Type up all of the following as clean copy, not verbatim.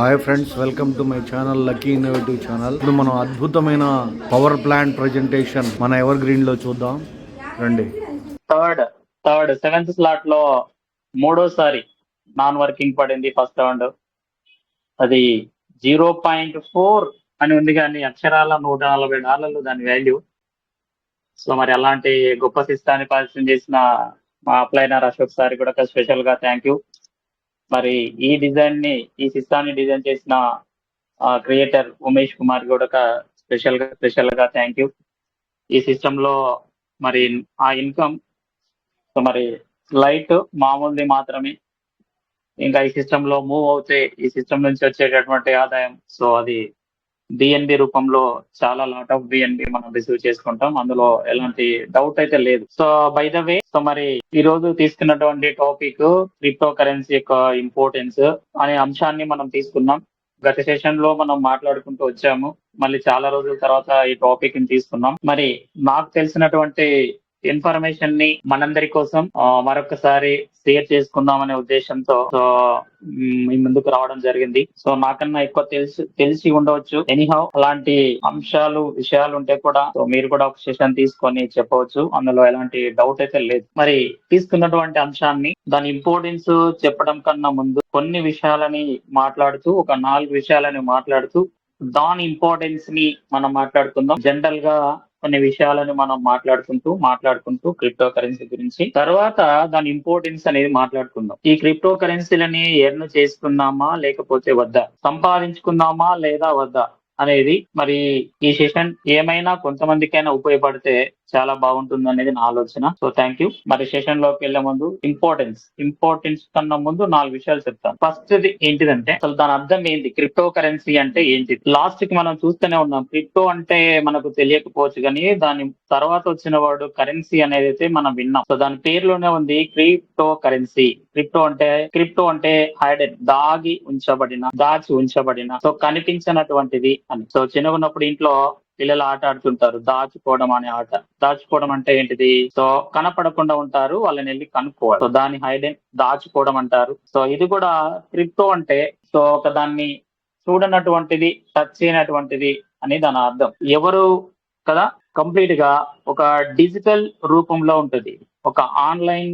Hi friends, welcome to my channel lucky innovative channel. ఇప్పుడు మనం అద్భుతమైన పవర్ ప్లాంట్ ప్రజెంటేషన్ మన ఎవర్ గ్రీన్ లో చూద్దాం రండి. థర్డ్ సెవెంత్ స్లాట్ లో మూడోసారి నాన్ వర్కింగ్ పడింది. ఫస్ట్ రౌండ్ అది 0.4 అని ఉంది, కానీ అక్షరాల $140 దాని వాల్యూ. సో మరి అలాంటి గొప్ప సిస్టాన్ని పరిచయం చేసిన మా అప్లైనర్ అశోక్ సార్ కూడా స్పెషల్ గా థ్యాంక్ యూ. మరి ఈ సిస్టాన్ని డిజైన్ చేసిన క్రియేటర్ ఉమేష్ కుమార్ కూడా స్పెషల్ గా థ్యాంక్ యూ. ఈ సిస్టమ్ లో మరి ఆ ఇన్కమ్ మరి లైట్ మామూలుది మాత్రమే. ఇంకా ఈ సిస్టమ్ లో మూవ్ అవుతే ఈ సిస్టమ్ నుంచి వచ్చేటటువంటి ఆదాయం సో అది బిఎన్బి రూపంలో చాలా లాట్ ఆఫ్ బిఎన్బి మనం రిసీవ్ చేసుకుంటాం, అందులో ఎలాంటి డౌట్ అయితే లేదు. So by the way, so మరి ఈ రోజు తీసుకున్నటువంటి టాపిక్ క్రిప్టో కరెన్సీ యొక్క ఇంపార్టెన్స్ అనే అంశాన్ని మనం తీసుకున్నాం. గత సెషన్ లో మనం మాట్లాడుకుంటూ వచ్చాము, మళ్ళీ చాలా రోజుల తర్వాత ఈ టాపిక్ ని తీసుకున్నాం. మరి నాకు తెలిసినటువంటి ఇన్ఫర్మేషన్ ని మనందరి కోసం మరొకసారి షేర్ చేసుకుందాం అనే ఉద్దేశంతో మీ ముందుకు రావడం జరిగింది. సో నాకన్నా ఎక్కువ తెలిసి ఉండవచ్చు. ఎనీహౌ అలాంటి విషయాలు ఉంటే కూడా సో మీరు కూడా ఒక సెషన్ తీసుకొని చెప్పవచ్చు, అందులో ఎలాంటి డౌట్ అయితే లేదు. మరి తీసుకున్నటువంటి అంశాన్ని దాని ఇంపార్టెన్స్ చెప్పడం కన్నా ముందు కొన్ని విషయాలని మాట్లాడుతూ ఒక 4 విషయాలని మాట్లాడుతూ దాని ఇంపార్టెన్స్ ని మనం మాట్లాడుకుందాం. జనరల్ గా కొన్ని విషయాలను మనం మాట్లాడుకుంటూ క్రిప్టో కరెన్సీ గురించి, తర్వాత దాని ఇంపార్టెన్స్ అనేది మాట్లాడుకుందాం. ఈ క్రిప్టో కరెన్సీలని ఎర్న్ చేసుకుందామా లేకపోతే వద్దా, సంపాదించుకుందామా లేదా వద్దా అనేది మరి ఈ సెషన్ ఏమైనా కొంతమందికైనా ఉపయోగపడితే చాలా బాగుంటుంది అనేది నా ఆలోచన. So thank you. మరి సెషన్ లోకి వెళ్లే ముందు ఇంపార్టెన్స్ కన్నా ముందు 4 విషయాలు చెప్తాను. ఫస్ట్ ఏంటిదంటే అసలు దాని అర్థం ఏంటి, క్రిప్టో కరెన్సీ అంటే ఏంటి? లాస్ట్ కి మనం చూస్తూనే ఉన్నాం, క్రిప్టో అంటే మనకు తెలియకపోవచ్చు కానీ దాని తర్వాత వచ్చిన వాడు కరెన్సీ అనేది అయితే మనం విన్నాం. సో దాని పేరులోనే ఉంది క్రిప్టో కరెన్సీ. క్రిప్టో అంటే హైడెన్, దాచి ఉంచబడిన సో కనిపించినటువంటిది అని. సో చిన్నగా ఉన్నప్పుడు ఇంట్లో పిల్లలు ఆట ఆడుతుంటారు, దాచుకోవడం అనే ఆట. దాచుకోవడం అంటే ఏంటిది? సో కనపడకుండా ఉంటారు, వాళ్ళని వెళ్ళి కనుక్కోవాలి. సో దాన్ని హైడెన్, దాచుకోవడం అంటారు. సో ఇది కూడా క్రిప్టో అంటే సో ఒక దాన్ని చూడనటువంటిది, టచ్ చేయనటువంటిది అని దాని అర్థం. ఎవరు కదా కంప్లీట్ గా ఒక డిజిటల్ రూపంలో ఉంటది, ఒక ఆన్లైన్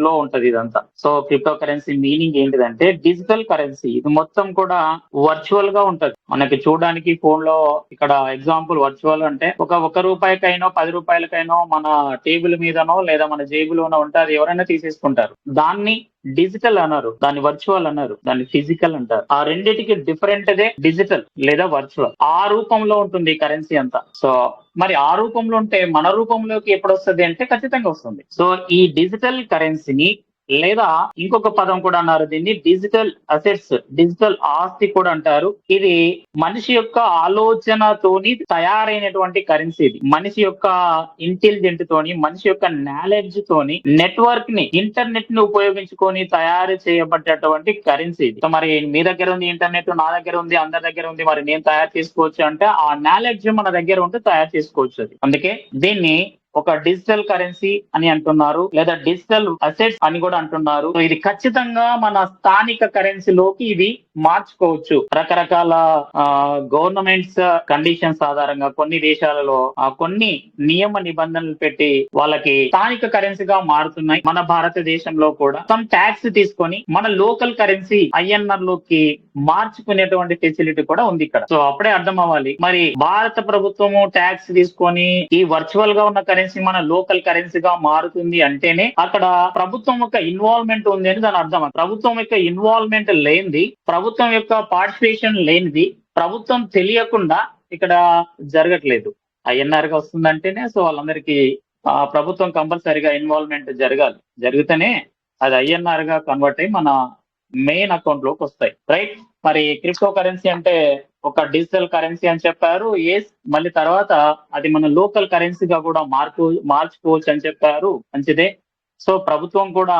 లో ఉంటది ఇదంతా. సో క్రిప్టో కరెన్సీ మీనింగ్ ఏంటిదంటే డిజిటల్ కరెన్సీ. ఇది మొత్తం కూడా వర్చువల్ గా ఉంటది. మనకి చూడడానికి ఫోన్ లో ఇక్కడ ఎగ్జాంపుల్ వర్చువల్ అంటే ఒక రూపాయికైనో 10 రూపాయలకైనో మన టేబుల్ మీదనో లేదా మన జేబులోనో ఉంటే అది ఎవరైనా తీసేసుకుంటారు. దాన్ని డిజిటల్ అన్నారు, దాన్ని వర్చువల్ అన్నారు, దాన్ని ఫిజికల్ అంటారు. ఆ రెండిటికి డిఫరెంట్ దే డిజిటల్ లేదా వర్చువల్. ఆ రూపంలో ఉంటుంది కరెన్సీ అంతా. సో మరి ఆ రూపంలో ఉంటే మన రూపంలోకి ఎప్పుడు వస్తుంది అంటే ఖచ్చితంగా వస్తుంది. సో ఈ డిజిటల్ కరెన్సీని లేదా ఇంకొక పదం కూడా అన్నారు, దీన్ని డిజిటల్ అసెట్స్, డిజిటల్ ఆస్తి కూడా అంటారు. ఇది మనిషి యొక్క ఆలోచనతోని తయారైనటువంటి కరెన్సీ. ఇది మనిషి యొక్క ఇంటెలిజెంట్ తోని, మనిషి యొక్క నాలెడ్జ్ తోని, నెట్వర్క్ ని, ఇంటర్నెట్ ని ఉపయోగించుకొని తయారు చేయబడ్డటువంటి కరెన్సీ ఇది. సో మరి మీ దగ్గర ఉంది ఇంటర్నెట్, నా దగ్గర ఉంది, అందరి దగ్గర ఉంది, మరి నేను తయారు చేసుకోవచ్చు అంటే ఆ నాలెడ్జ్ మన దగ్గర ఉంటే తయారు చేసుకోవచ్చు అది. అందుకే దీన్ని ఒక డిజిటల్ కరెన్సీ అని అంటున్నారు, లేదా డిజిటల్ అసెట్స్ అని కూడా అంటున్నారు. ఇది ఖచ్చితంగా మన స్థానిక కరెన్సీలోకి ఇది మార్చుకోవచ్చు. రకరకాల గవర్నమెంట్స్ కండిషన్స్ ఆధారంగా కొన్ని దేశాలలో కొన్ని నియమ నిబంధనలు పెట్టి వాళ్ళకి స్థానిక కరెన్సీగా మారుతున్నాయి. మన భారతదేశంలో కూడా సమ్ ట్యాక్స్ తీసుకొని మన లోకల్ కరెన్సీ ఐఎన్ఆర్ లోకి మార్చుకునేటువంటి ఫెసిలిటీ కూడా ఉంది ఇక్కడ. సో అప్పుడే అర్థం అవ్వాలి, మరి భారత ప్రభుత్వము ట్యాక్స్ తీసుకొని ఈ వర్చువల్ గా ఉన్న కరెన్సీ మన లోకల్ కరెన్సీగా మారుతుంది అంటేనే అక్కడ ప్రభుత్వం యొక్క ఇన్వాల్వ్మెంట్ ఉంది అని దాని అర్థం. ప్రభుత్వం యొక్క ఇన్వాల్వ్మెంట్ లేనిది, ప్రభుత్వం యొక్క పార్టిసిపేషన్ లేనిది, ప్రభుత్వం తెలియకుండా ఇక్కడ జరగట్లేదు. ఐఎన్ఆర్ గా వస్తుందంటేనే సో వాళ్ళందరికీ ప్రభుత్వం కంపల్సరీగా ఇన్వాల్వ్మెంట్ జరగాలి. జరిగితేనే అది ఐఎన్ఆర్ గా కన్వర్ట్ అయ్యి మన మెయిన్ అకౌంట్ లోకి వస్తాయి, రైట్? మరి క్రిప్టో కరెన్సీ అంటే ఒక డిజిటల్ కరెన్సీ అని చెప్పారు. మళ్ళీ తర్వాత అది మన లోకల్ కరెన్సీగా కూడా మార్చుకోవచ్చు అని చెప్పారు. మంచిదే. సో ప్రభుత్వం కూడా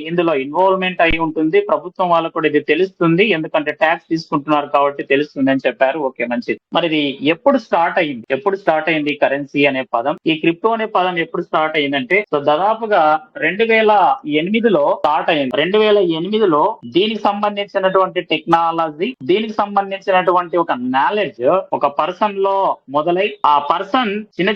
ఇందులో ఇన్వాల్వ్మెంట్ అయి ఉంటుంది. ప్రభుత్వం వాళ్ళకు కూడా ఇది తెలుస్తుంది. ఎందుకంటే ట్యాక్స్ తీసుకుంటున్నారు కాబట్టి తెలుస్తుంది అని చెప్పారు. ఓకే, మంచిది. మరి ఇది ఎప్పుడు స్టార్ట్ అయింది కరెన్సీ అనే పదం? ఈ క్రిప్టో అనే పదం ఎప్పుడు స్టార్ట్ అయిందంటే, సో దాదాపుగా 2008లో స్టార్ట్ అయింది. 2008లో దీనికి సంబంధించినటువంటి టెక్నాలజీ, దీనికి సంబంధించినటువంటి ఒక నాలెడ్జ్ ఒక పర్సన్ లో మొదలై, ఆ పర్సన్ చిన్న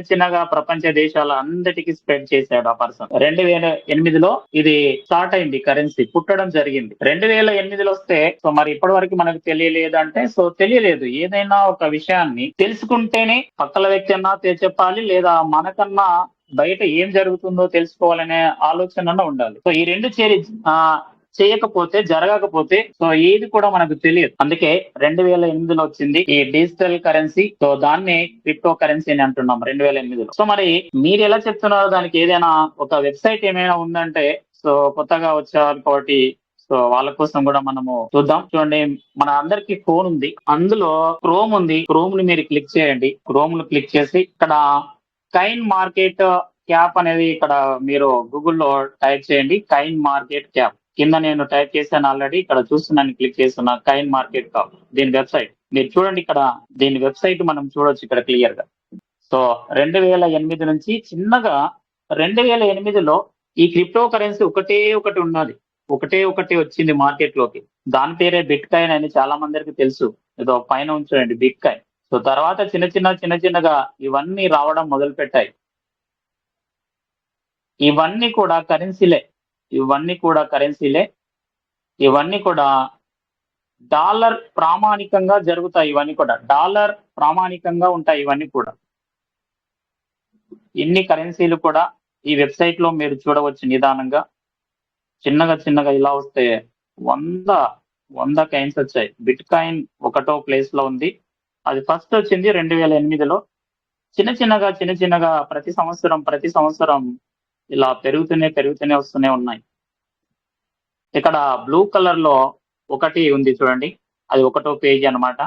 చిన్నగా ప్రపంచ దేశాల అందరికీ స్ప్రెడ్ చేశాడు. ఆ పర్సన్ 2008లో ఇది స్టార్ట్ అయింది. కరెన్సీ పుట్టడం జరిగింది 2008లో వస్తే, సో మరి ఇప్పటి వరకు మనకు తెలియలేదంటే, సో తెలియలేదు. ఏదైనా ఒక విషయాన్ని తెలుసుకుంటేనే పక్కల వ్యక్తి అన్నా చెప్పాలి, లేదా మనకన్నా బయట ఏం జరుగుతుందో తెలుసుకోవాలనే ఆలోచన ఉండాలి. సో ఈ రెండు జరగకపోతే సో ఏది కూడా మనకు తెలియదు. అందుకే 2008లో వచ్చింది ఈ డిజిటల్ కరెన్సీ. సో దాన్ని క్రిప్టో కరెన్సీ అని అంటున్నాం 2008లో. సో మరి మీరు ఎలా చెప్తున్నారో దానికి ఏదైనా ఒక వెబ్సైట్ ఏమైనా ఉందంటే, సో కొత్తగా వచ్చేవారు కాబట్టి సో వాళ్ళ కోసం కూడా మనము చూద్దాం. చూడండి, మన అందరికి ఫోన్ ఉంది, అందులో క్రోమ్ ఉంది. క్రోమ్ ని మీరు క్లిక్ చేయండి. క్రోమ్ ను క్లిక్ చేసి ఇక్కడ కైన్ మార్కెట్ క్యాప్ అనేది ఇక్కడ మీరు గూగుల్లో టైప్ చేయండి. కైన్ మార్కెట్ క్యాప్ కింద నేను టైప్ చేశాను ఆల్రెడీ. ఇక్కడ చూస్తున్నాను, క్లిక్ చేస్తున్నా. కైన్ మార్కెట్ క్యాప్ దీని వెబ్సైట్ మీరు చూడండి. ఇక్కడ దీని వెబ్సైట్ మనం చూడొచ్చు ఇక్కడ క్లియర్ గా. సో 2008 నుంచి చిన్నగా 2008లో ఈ క్రిప్టో కరెన్సీ ఒకటే ఒకటి వచ్చింది మార్కెట్ లోకి. దాని పేరే బిట్ కాయిన్ అని చాలా మందికి తెలుసు. ఏదో పైన ఉంచండి బిట్ కాయిన్. సో తర్వాత చిన్న చిన్నగా ఇవన్నీ రావడం మొదలు పెట్టాయి. ఇవన్నీ కూడా కరెన్సీలే. ఇవన్నీ కూడా డాలర్ ప్రామాణికంగా జరుగుతాయి. ఇవన్నీ కూడా డాలర్ ప్రామాణికంగా ఉంటాయి. ఇవన్నీ కూడా ఇన్ని కరెన్సీలు కూడా ఈ వెబ్సైట్ లో మీరు చూడవచ్చు. నిదానంగా చిన్నగా ఇలా వస్తే 100 కాయిన్స్ వచ్చాయి. బిట్ కాయిన్ ఒకటో ప్లేస్ లో ఉంది. అది ఫస్ట్ వచ్చింది 2008లో. చిన్నగా ప్రతి సంవత్సరం ఇలా పెరుగుతూనే వస్తూనే ఉన్నాయి. ఇక్కడ బ్లూ కలర్ లో ఒకటి ఉంది చూడండి, అది ఒకటో పేజీ అన్నమాట.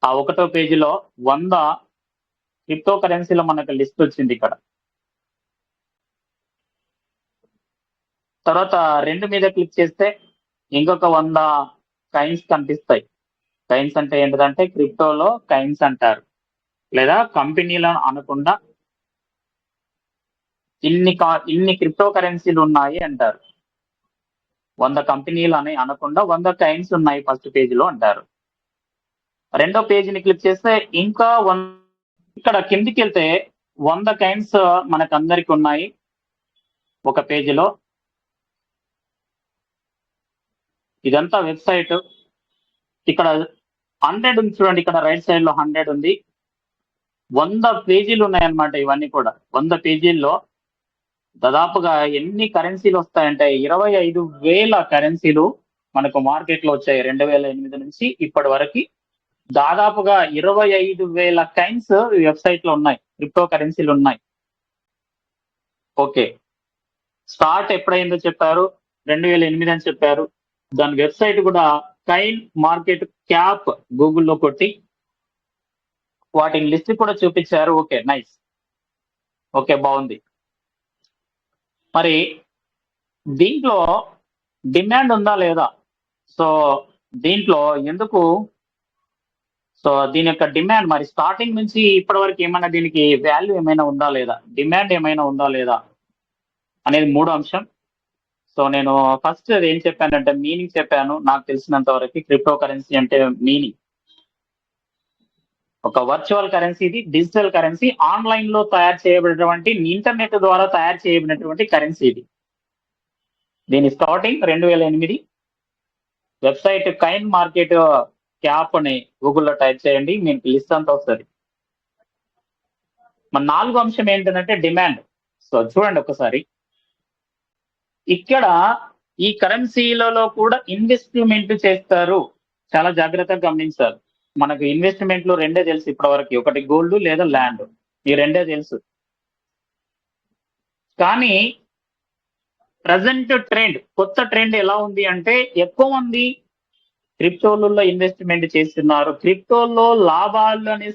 ఆ ఒకటో పేజీలో 100 క్రిప్టో కరెన్సీలో మనకు లిస్ట్ వచ్చింది. ఇక్కడ తర్వాత 2 మీద క్లిక్ చేస్తే ఇంకొక 100 కైన్స్ కనిపిస్తాయి. కైన్స్ అంటే ఏంటంటే క్రిప్టోలో కైన్స్ అంటారు, లేదా కంపెనీలను అనకుండా ఇన్ని క్రిప్టో కరెన్సీలు ఉన్నాయి అంటారు. 100 కంపెనీలు అని అనకుండా 100 కైన్స్ ఉన్నాయి ఫస్ట్ పేజీలో అంటారు. రెండో పేజీని క్లిక్ చేస్తే ఇంకా ఇక్కడ కిందికి వెళ్తే 100 కైన్స్ మనకు అందరికి ఉన్నాయి ఒక పేజీలో. ఇదంతా వెబ్సైట్. ఇక్కడ 100 ఉంది చూడండి, ఇక్కడ రైట్ సైడ్ లో 100 ఉంది. 100 పేజీలు ఉన్నాయన్నమాట. ఇవన్నీ కూడా 100 పేజీల్లో దాదాపుగా ఎన్ని కరెన్సీలు వస్తాయంటే 25,000 కరెన్సీలు మనకు మార్కెట్ లో వచ్చాయి 2008 నుంచి ఇప్పటి వరకు. దాదాపుగా 25,000 కైన్స్ వెబ్సైట్ లో ఉన్నాయి, క్రిప్టో కరెన్సీలు ఉన్నాయి. ఓకే, స్టార్ట్ ఎప్పుడైందో చెప్పారు, 2008 అని చెప్పారు. దాని వెబ్సైట్ కూడా కైన్ మార్కెట్ క్యాప్ గూగుల్లో కొట్టి వాటిని లిస్ట్ కూడా చూపించారు. Okay, nice. ఓకే, బాగుంది. మరి దీంట్లో డిమాండ్ ఉందా లేదా? సో దీంట్లో ఎందుకు, సో దీని యొక్క డిమాండ్ మరి స్టార్టింగ్ నుంచి ఇప్పటి వరకు ఏమైనా దీనికి వాల్యూ ఏమైనా ఉందా లేదా, డిమాండ్ ఏమైనా ఉందా లేదా అనేది 3వ అంశం. సో నేను ఫస్ట్ ఏం చెప్పానంటే మీనింగ్ చెప్పాను. నాకు తెలిసినంత వరకు క్రిప్టో కరెన్సీ అంటే మీనింగ్ ఒక వర్చువల్ కరెన్సీ, ఇది డిజిటల్ కరెన్సీ, ఆన్లైన్ లో తయారు చేయబడినటువంటి, ఇంటర్నెట్ ద్వారా తయారు చేయబడినటువంటి కరెన్సీ ఇది. దీని starting 2008. Website coin market cap అని గూగుల్లో టైప్ చేయండి, మీకు లిస్ట్ అంతా వస్తుంది. మన 4వ అంశం ఏంటంటే డిమాండ్. సో చూడండి ఒకసారి, ఇక్కడ ఈ కరెన్సీలలో కూడా ఇన్వెస్ట్మెంట్ చేస్తారు. చాలా జాగ్రత్తగా గమనించాలి. మనకు ఇన్వెస్ట్మెంట్లు 2 తెలుసు ఇప్పటి వరకు, ఒకటి గోల్డ్ లేదా ల్యాండ్, ఈ 2 తెలుసు. కానీ ప్రజెంట్ ట్రెండ్, కొత్త ట్రెండ్ ఎలా ఉంది అంటే ఎక్కువ మంది క్రిప్టోలలో ఇన్వెస్ట్మెంట్ చేస్తున్నారు, క్రిప్టోలో లాభాలని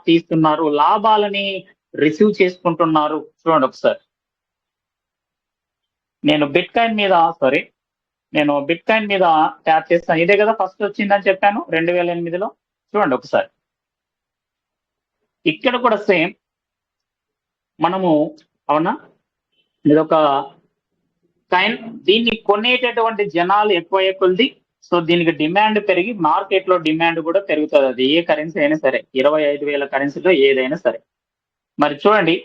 తీస్తున్నారు, లాభాలని రిసీవ్ చేసుకుంటున్నారు. చూడండి ఒకసారి, నేను బిట్ కాయిన్ మీద ట్యాప్ చేస్తాను. ఇదే కదా ఫస్ట్ వచ్చిందని చెప్పాను 2008లో. చూడండి ఒకసారి, ఇక్కడ కూడా సేమ్ మనము, అవునా, ఇది ఒక కాయిన్. దీన్ని కొనేటటువంటి జనాలు ఎక్కువ కొద్ది, సో దీనికి డిమాండ్ పెరిగి మార్కెట్ లో డిమాండ్ కూడా పెరుగుతుంది. అది ఏ కరెన్సీ అయినా సరే, 25,000 కరెన్సీలో ఏదైనా సరే. మరి చూడండి,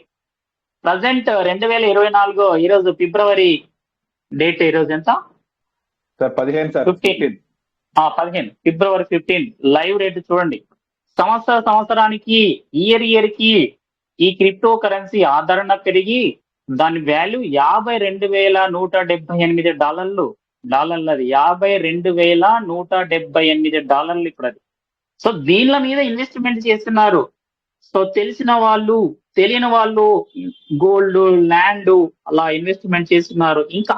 ప్రజెంట్ 2024 ఈరోజు ఫిబ్రవరి డేట్, ఈరోజు ఎంత సార్ 15 సార్ 15. 15 ఫిబ్రవరి 15 లైవ్ రేట్ చూడండి. సంవత్సరానికి ఇయర్ కి ఈ క్రిప్టో కరెన్సీ ఆదరణ పెరిగి దాని వాల్యూ $52,178. అది $52,178 ఇప్పుడు అది. సో దీనిల మీద ఇన్వెస్ట్మెంట్ చేస్తున్నారు. సో తెలిసిన వాళ్ళు, తెలియని వాళ్ళు గోల్డ్, ల్యాండ్ అలా ఇన్వెస్ట్మెంట్ చేస్తున్నారు. ఇంకా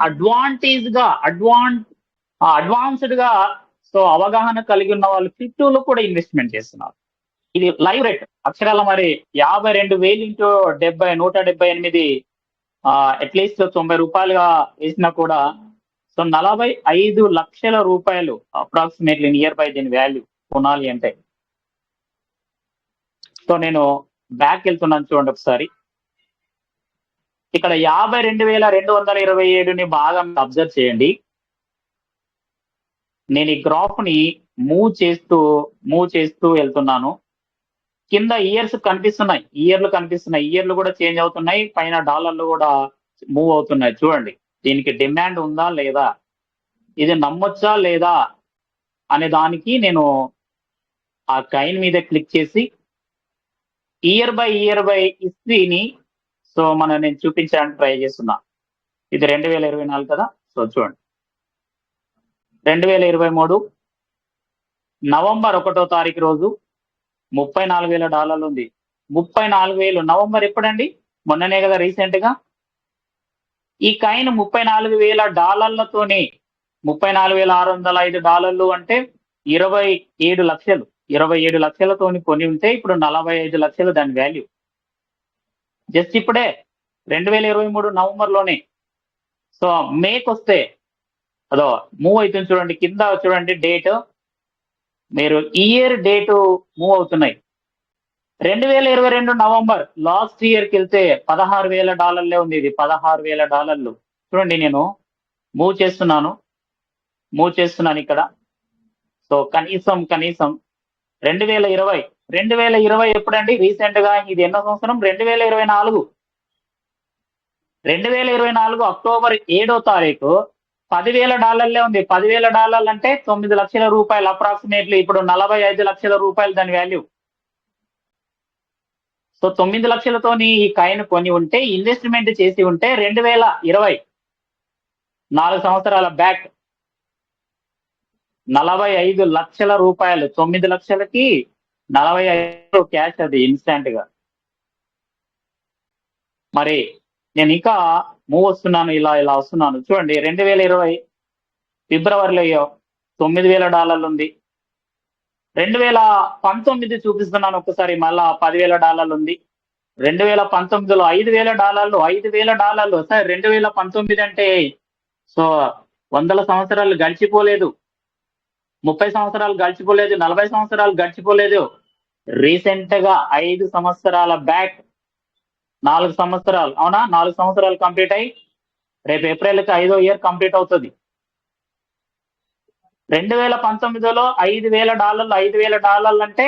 అడ్వాన్స్డ్ గా సో అవగాహన కలిగి ఉన్న వాళ్ళు క్రిప్టోలో కూడా ఇన్వెస్ట్మెంట్ చేస్తున్నారు. ఇది లైవ్ రేట్ అక్షరాల మరి 52,000 ఇంటూ 178 అట్లీస్ట్ ₹90 వేసినా కూడా సో 45 లక్షల రూపాయలు అప్రాక్సిమేట్లీ నియర్ బై దీని వాల్యూ కొనాలి అంటే. సో నేను బ్యాక్ వెళ్తున్నాను చూడండి ఒకసారి. ఇక్కడ 52,227ని బాగా అబ్జర్వ్ చేయండి. నేను ఈ గ్రాఫ్ ని మూవ్ చేస్తూ వెళ్తున్నాను. కింద ఇయర్స్ కనిపిస్తున్నాయి, ఇయర్లు కూడా చేంజ్ అవుతున్నాయి, పైన డాలర్లు కూడా మూవ్ అవుతున్నాయి. చూడండి, దీనికి డిమాండ్ ఉందా లేదా, ఇది నమ్మొచ్చా లేదా అనే దానికి నేను ఆ కాయిన్ మీద క్లిక్ చేసి ఇయర్ బై హిస్టరీని సో నేను చూపించడానికి ట్రై చేస్తున్నా. ఇది 2024 కదా. సో చూడండి, 2023 నవంబర్ 1వ తారీఖు రోజు $34,000 ఉంది. 34,000 నవంబర్ ఎప్పుడండి? మొన్ననే కదా, రీసెంట్ గా. ఈ కాయిన్ $34,000తోనే $34,605 అంటే 27 లక్షలు. 27 లక్షలతోని కొని ఉంటే ఇప్పుడు 45 లక్షలు దాని వాల్యూ. జస్ట్ ఇప్పుడే 2023 నవంబర్ లోనే. సో మేకి వస్తే అదో మూవ్ అవుతుంది చూడండి, కింద చూడండి డేట్, మీరు ఇయర్ డేటు మూవ్ అవుతున్నాయి. 2022 నవంబర్ లాస్ట్ ఇయర్కి వెళ్తే $16,000 ఉంది. ఇది $16,000. చూడండి, నేను మూవ్ చేస్తున్నాను ఇక్కడ. సో కనీసం 2020 ఎప్పుడండి? రీసెంట్ గా ఇది ఎన్నో సంవత్సరం? 2024 అక్టోబర్ 7వ తారీఖు $10,000 ఉంది. $10,000 అంటే 9 లక్షల రూపాయలు అప్రాక్సిమేట్లీ. ఇప్పుడు 45 లక్షల రూపాయలు దాని వాల్యూ. సో 9 లక్షలతోని ఈ కాయిన్ కొని ఉంటే, ఇన్వెస్ట్మెంట్ చేసి ఉంటే 2020 4 సంవత్సరాల బ్యాక్ 45 లక్షల రూపాయలు. 9 లక్షలకి 45 క్యాష్, అది ఇన్స్టాంట్ గా. మరి నేను ఇంకా మూవ్ వస్తున్నాను, ఇలా వస్తున్నాను. చూడండి, 2020 ఫిబ్రవరిలో $9,000 ఉంది. 2019 చూపిస్తున్నాను ఒకసారి, మళ్ళా $10,000 ఉంది. 2019లో $5,000. సార్ 2019 అంటే సో 100 సంవత్సరాలు గడిచిపోలేదు, 30 సంవత్సరాలు గడిచిపోలేదు, 40 సంవత్సరాలు గడిచిపోలేదు. రీసెంట్ గా 5 సంవత్సరాల బ్యాక్ 4 సంవత్సరాలు, అవునా, 4 సంవత్సరాలు కంప్లీట్ అయ్యి రేపు ఏప్రిల్కి 5వ ఇయర్ కంప్లీట్ అవుతుంది. 2019లో $5,000 అంటే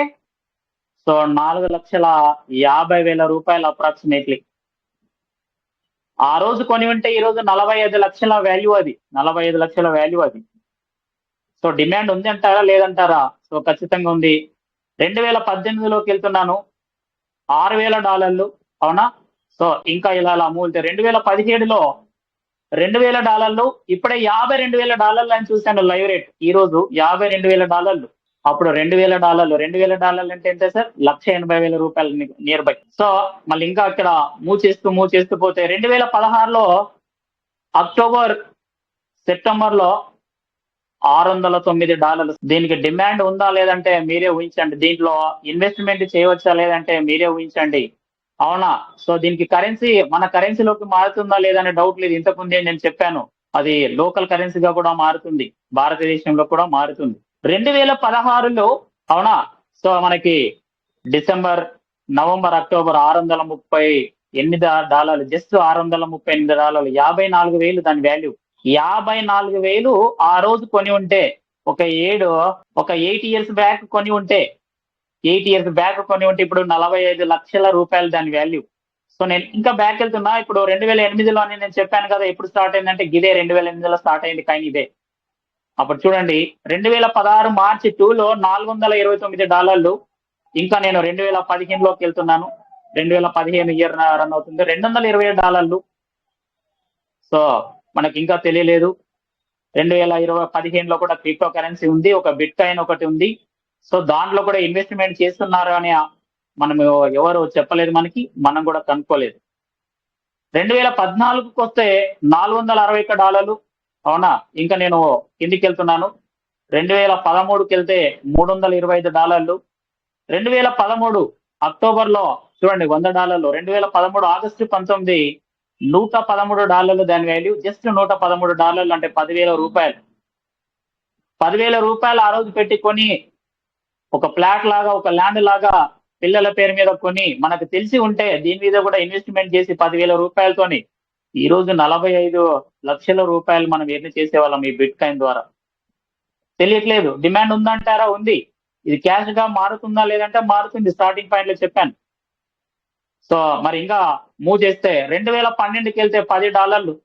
సో 4,50,000 రూపాయలు అప్రాక్సిమేట్లీ. ఆ రోజు కొని ఉంటే ఈ రోజు 45 లక్షల వాల్యూ అది. 45 లక్షల వాల్యూ అది. సో డిమాండ్ ఉంది అంటారా లేదంటారా? సో ఖచ్చితంగా ఉంది. 2018లోకి వెళ్తున్నాను, $6,000, అవునా. సో ఇంకా ఇలా మూవ్. 2017లో $2,000, ఇప్పుడే $52,000 అని చూశాను లైవ్ రేట్. ఈ రోజు $52,000. అప్పుడు $2,000 అంటే ఎంత సార్? 1,80,000 రూపాయలు నియర్ బై. సో మళ్ళీ ఇంకా అక్కడ మూవ్ చేస్తూ పోతే 2016లో అక్టోబర్ సెప్టెంబర్లో $609. దీనికి డిమాండ్ ఉందా లేదంటే మీరే ఊహించండి. దీంట్లో ఇన్వెస్ట్మెంట్ చేయవచ్చా లేదంటే మీరే ఊహించండి. అవునా? సో దీనికి కరెన్సీ మన కరెన్సీలోకి మారుతుందా లేదా అనే డౌట్ లేదు. ఇంతకుముందే నేను చెప్పాను. అది లోకల్ కరెన్సీగా కూడా మారుతుంది. భారతదేశంలో కూడా మారుతుంది. 2016లో అవునా? సో మనకి డిసెంబర్, నవంబర్, అక్టోబర్ $638 జస్ట్ $638 54,000 దాని వాల్యూ. 54,000 ఆ రోజు కొని ఉంటే ఒక 8 ఇయర్స్ బ్యాక్ కొని ఉంటే 8 ఇయర్స్ బ్యాక్ కొని ఉంటే ఇప్పుడు 45 లక్షల రూపాయలు దాని వాల్యూ. సో నేను ఇంకా బ్యాక్ వెళ్తున్నా. ఇప్పుడు 2008లోనే నేను చెప్పాను కదా ఎప్పుడు స్టార్ట్ అయిందంటే గిదే 2008లో స్టార్ట్ అయింది కాయిన్ ఇదే. అప్పుడు చూడండి 2016 మార్చి 2లో $429. ఇంకా నేను 2015లోకి వెళ్తున్నాను. 2015 ఇయర్ రన్ అవుతుంది. $220. సో మనకి ఇంకా తెలియలేదు. 2015లో కూడా క్రిప్టో కరెన్సీ ఉంది. ఒక బిట్ కాయిన్ ఒకటి ఉంది. సో దాంట్లో కూడా ఇన్వెస్ట్మెంట్ చేస్తున్నారు అని మనం ఎవరు చెప్పలేదు మనకి. మనం కూడా కనుక్కోలేదు. 2014కి వస్తే $461. అవునా? ఇంకా నేను కిందికి వెళ్తున్నాను. 2013కి వెళ్తే $325. 2013 అక్టోబర్లో చూడండి $100. 2013 ఆగస్టు 19 $113 దాని వాల్యూ. జస్ట్ $113 అంటే 10,000 రూపాయలు. 10,000 రూపాయలు ఆ రోజు పెట్టి కొని ఒక ఫ్లాట్ లాగా ఒక ల్యాండ్ లాగా పిల్లల పేరు మీద కొని మనకు తెలిసి ఉంటే దీని మీద కూడా ఇన్వెస్ట్మెంట్ చేసి 10,000 రూపాయలతోని ఈ రోజు 45 లక్షల రూపాయలు మనం ఎర్న్ చేసేవాళ్ళం ఈ బిట్ కాయిన్ ద్వారా. తెలియట్లేదు. డిమాండ్ ఉందంటారా? ఉంది. ఇది క్యాష్ గా మారుతుందా లేదంటే మారుతుంది. స్టార్టింగ్ పాయింట్ లో చెప్పాను. సో మరి ఇంకా మూవ్ చేస్తే 2012కి వెళ్తే $10.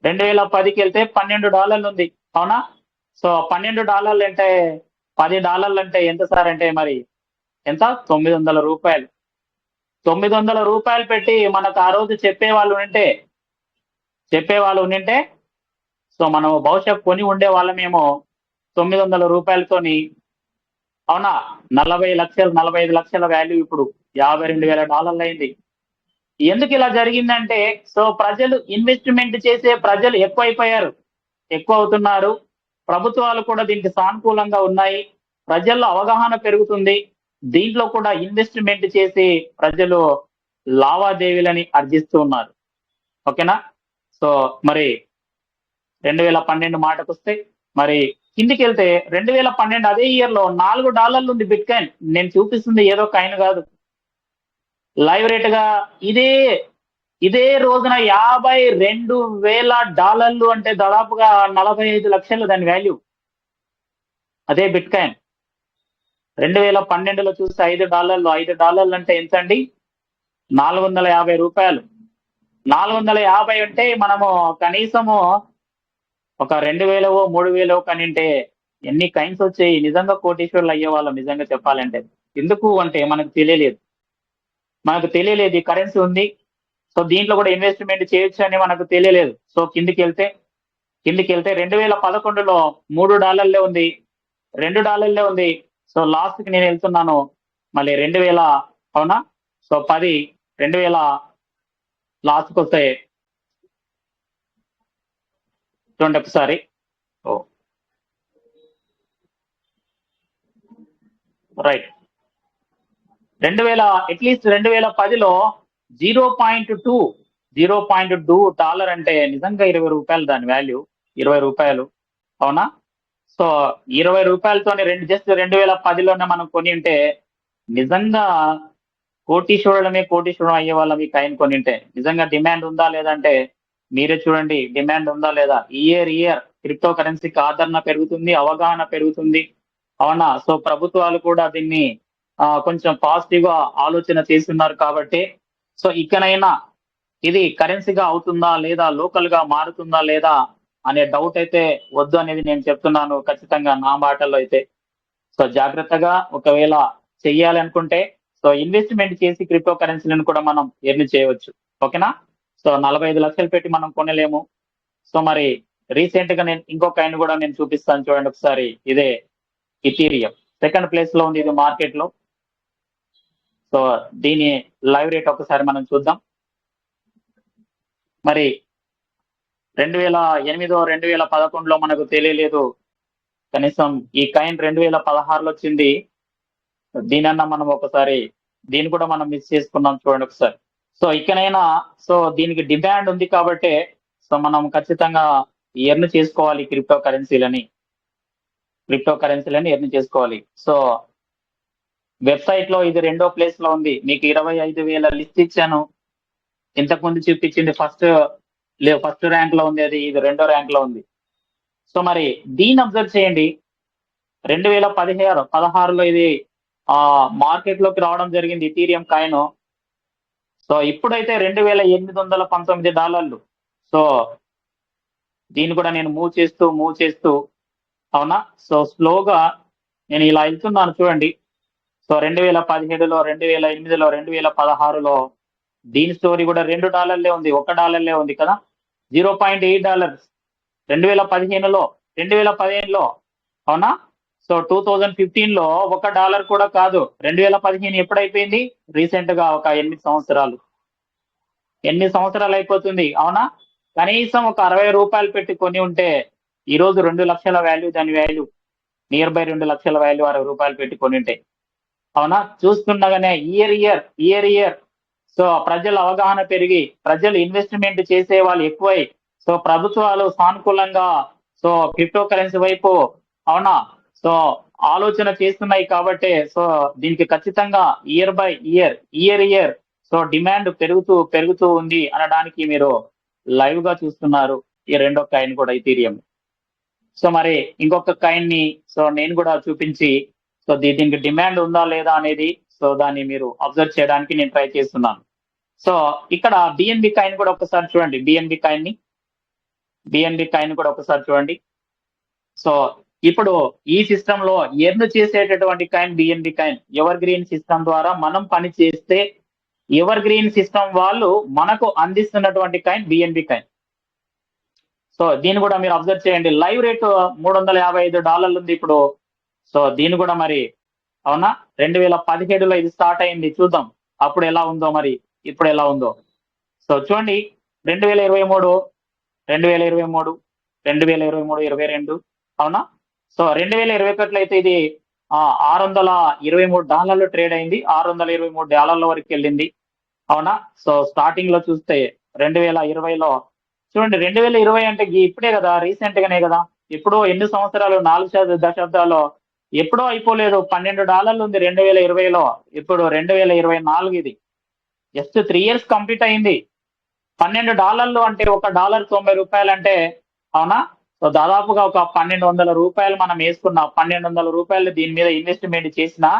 2010కి వెళ్తే $12 ఉంది. అవునా? సో $12 అంటే $10 అంటే ఎంత సార్ అంటే మరి ఎంత? 900 రూపాయలు. 900 రూపాయలు పెట్టి మనకు ఆ రోజు చెప్పేవాళ్ళు ఉండింటే సో మనం బహుశా కొని ఉండే వాళ్ళమేమో 900 రూపాయలతోని. అవునా? 40 లక్షలు 45 లక్షల వాల్యూ ఇప్పుడు $52,000 అయింది. ఎందుకు ఇలా జరిగిందంటే సో ప్రజలు ఇన్వెస్ట్మెంట్ చేసే ప్రజలు ఎక్కువైపోయారు. ఎక్కువ అవుతున్నారు. ప్రభుత్వాలు కూడా దీనికి సానుకూలంగా ఉన్నాయి. ప్రజల్లో అవగాహన పెరుగుతుంది. దీంట్లో కూడా ఇన్వెస్ట్మెంట్ చేసి ప్రజలు లావాదేవీలని ఆర్జిస్తూ ఉన్నారు. ఓకేనా? సో మరి 2012 మాటకొస్తే మరి కిందికి వెళ్తే 2012 అదే ఇయర్ లో $4 ఉంది బిట్ కాయిన్. నేను చూపిస్తుంది ఏదో కాయిన్ కాదు. లైవ్ రేట్ గా ఇదే రోజున $52,000 అంటే దాదాపుగా 45 లక్షలు దాని వాల్యూ. అదే బిట్ కాయిన్ 2012లో చూస్తే $5 అంటే ఎంత అండి? 450 రూపాయలు. 450 అంటే మనము కనీసము ఒక 2,000 3,000 కనింటే ఎన్ని కైన్స్ వచ్చాయి. నిజంగా కోటీశ్వర్లు అయ్యేవాళ్ళం నిజంగా చెప్పాలంటే. ఎందుకు అంటే మనకు తెలియలేదు ఈ కరెన్సీ ఉంది. సో దీంట్లో కూడా ఇన్వెస్ట్మెంట్ చేయొచ్చు అని మనకు తెలియలేదు. సో కిందికి వెళ్తే 2011లో $3 ఉంది. $2 ఉంది. సో లాస్ట్ కి నేను వెళ్తున్నాను మళ్ళీ 2000 అవునా? సో 2000 లాస్ట్ కి వస్తే చూడండి ఒకసారి. రైట్. 2000 2010లో 0.2 అంటే నిజంగా 20 రూపాయలు దాని వాల్యూ. 20 రూపాయలు. అవునా? సో 20 రూపాయలతోని జస్ట్ 2010లోనే మనం కొని ఉంటే నిజంగా కోటీశ్వరులం అయ్యే వాళ్ళం ఈ కాయిన్ కొని ఉంటే. నిజంగా డిమాండ్ ఉందా లేదంటే మీరే చూడండి. డిమాండ్ ఉందా లేదా? ఇయర్ క్రిప్టో కరెన్సీకి ఆదరణ పెరుగుతుంది, అవగాహన పెరుగుతుంది. అవునా? సో ప్రభుత్వాలు కూడా దీన్ని కొంచెం పాజిటివ్ గా ఆలోచన చేస్తున్నారు కాబట్టి సో ఇకనైనా ఇది కరెన్సీగా అవుతుందా లేదా, లోకల్ గా మారుతుందా లేదా అనే డౌట్ అయితే వద్దు అనేది నేను చెప్తున్నాను ఖచ్చితంగా నా మాటల్లో అయితే. సో జాగ్రత్తగా ఒకవేళ చెయ్యాలి అనుకుంటే సో ఇన్వెస్ట్మెంట్ చేసి క్రిప్టో కరెన్సీలను కూడా మనం ఎర్న్ చేయవచ్చు. ఓకేనా? సో 45 లక్షలు పెట్టి మనం కొనలేము. సో మరి రీసెంట్ గా నేను ఇంకో కాయిన్ కూడా నేను చూపిస్తాను చూడండి ఒకసారి. ఇదే ఇథీరియం. సెకండ్ ప్లేస్ లో ఉంది ఇది మార్కెట్ లో. సో దీని లైవ్ రేట్ ఒకసారి మనం చూద్దాం. మరి 2008 2011లో మనకు తెలియలేదు. కనీసం ఈ కాయిన్ 2016లో వచ్చింది. దీనన్నా మనం ఒకసారి దీన్ని కూడా మనం మిస్ చేసుకున్నాం చూడండి ఒకసారి. సో ఇకనైనా సో దీనికి డిమాండ్ ఉంది కాబట్టి సో మనం ఖచ్చితంగా ఎర్న్ చేసుకోవాలి క్రిప్టో కరెన్సీలని ఎర్న్ చేసుకోవాలి. సో వెబ్సైట్ లో ఇది 2వ ప్లేస్ లో ఉంది. మీకు 25,000 లిస్ట్ ఇచ్చాను. ఇంతకు ముందు చూపించింది ఫస్ట్ ర్యాంక్ లో ఉంది, అది ఇది 2వ ర్యాంక్ లో ఉంది. సో మరి దీన్ని అబ్జర్వ్ చేయండి. 2016లో ఇది మార్కెట్ లోకి రావడం జరిగింది ఇథీరియం కాయిన్. సో ఇప్పుడైతే $2,819. సో దీన్ని కూడా నేను మూవ్ చేస్తూ అవునా. సో స్లోగా నేను ఇలా వెళ్తున్నాను చూడండి. సో 2017లో, 2008లో, 2016లో దీని స్టోరీ కూడా $2 ఉంది, $1 ఉంది కదా. $0.8 2015లో, 2015లో అవునా. సో 2015లో $1 కూడా కాదు. 2015 ఎప్పుడైపోయింది? రీసెంట్ గా ఒక 8 సంవత్సరాలు అయిపోతుంది అవునా. కనీసం ఒక ₹60 పెట్టి కొని ఉంటే ఈ రోజు 2 లక్షల వాల్యూ, దాని వాల్యూ నియర్ బై 2 లక్షల వాల్యూ ₹60 పెట్టి కొని ఉంటే అవునా. చూస్తుండగానే ఇయర్ సో ప్రజల అవగాహన పెరిగి, ప్రజలు ఇన్వెస్ట్మెంట్ చేసే వాళ్ళు ఎక్కువై, సో ప్రభుత్వాలు సానుకూలంగా సో క్రిప్టో కరెన్సీ వైపు అవునా సో ఆలోచన చేస్తున్నాయి కాబట్టి సో దీనికి ఖచ్చితంగా year by year so demand పెరుగుతూ ఉంది అనడానికి మీరు లైవ్ గా చూస్తున్నారు. ఈ 2వ కాయిన్ కూడా ఇథీరియం. సో మరి ఇంకొక కాయిన్ ని సో నేను కూడా చూపించి సో దీనికి డిమాండ్ ఉందా లేదా అనేది సో దాన్ని మీరు అబ్జర్వ్ చేయడానికి నేను ట్రై చేస్తున్నాను. సో ఇక్కడ బిఎన్బి కాయిన్ కూడా ఒకసారి చూడండి. బిఎన్బి కాయిన్ కూడా ఒకసారి చూడండి. సో ఇప్పుడు ఈ సిస్టమ్ లో ఎర్న్ చేసేటటువంటి coin BNB coin. Ever green system ద్వారా మనం పని చేస్తే ఎవర్ గ్రీన్ సిస్టమ్ వాళ్ళు మనకు అందిస్తున్నటువంటి కాయిన్ బిఎన్బి కాయిన్. సో దీన్ని కూడా మీరు అబ్జర్వ్ చేయండి. లైవ్ రేట్ $355 ఉంది ఇప్పుడు. సో దీన్ని కూడా మరి అవునా 2017లో ఇది స్టార్ట్ అయింది. చూద్దాం అప్పుడు ఎలా ఉందో, మరి ఇప్పుడు ఎలా ఉందో. సో చూడండి 2023, 22 అవునా. సో 2021లో అయితే ఇది $623 ట్రేడ్ అయింది. $623 వరకు వెళ్ళింది అవునా. సో స్టార్టింగ్ లో చూస్తే 2020లో చూడండి. 2020 అంటే ఇప్పుడే కదా, రీసెంట్ గానే కదా. ఎప్పుడో ఎన్ని సంవత్సరాలు, 4 దశాబ్దాలు ఎప్పుడో అయిపోలేదు. $12 ఉంది 2020లో. ఇప్పుడు 2024 ఇది జస్ట్ 3 years కంప్లీట్ అయింది. $12 అంటే $1 $90 అంటే అవునా. సో దాదాపుగా ఒక $1,200 మనం వేసుకున్నాం. $1,200 దీని మీద ఇన్వెస్ట్మెంట్ చేసినా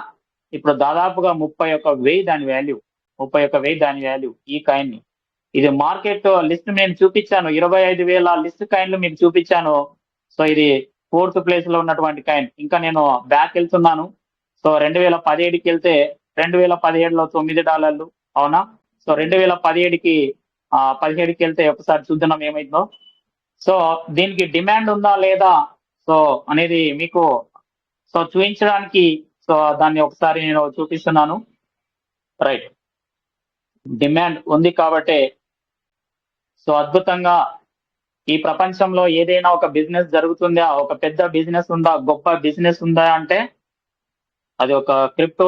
ఇప్పుడు దాదాపుగా 31,000 దాని వాల్యూ. 31,000 దాని వాల్యూ ఈ కాయిన్ ని. ఇది మార్కెట్ లిస్ట్ నేను చూపించాను. 25,000 లిస్ట్ కాయిన్లు మీకు చూపించాను. సో ఇది 4th ప్లేస్ లో ఉన్నటువంటి కాయిన్. ఇంకా నేను బ్యాక్ వెళ్తున్నాను. సో 2017కి వెళ్తే 2017లో $9 అవునా. సో 2017కి వెళ్తే ఒకసారి చూద్దాం ఏమైందో. సో దీనికి డిమాండ్ ఉందా లేదా సో అనేది మీకు సో చూపించడానికి సో దాన్ని ఒకసారి నేను చూపిస్తున్నాను. రైట్, డిమాండ్ ఉంది కాబట్టి సో అద్భుతంగా ఈ ప్రపంచంలో ఏదైనా ఒక బిజినెస్ జరుగుతుందా, ఒక పెద్ద బిజినెస్ ఉందా, గొప్ప బిజినెస్ ఉందా అంటే అది ఒక క్రిప్టో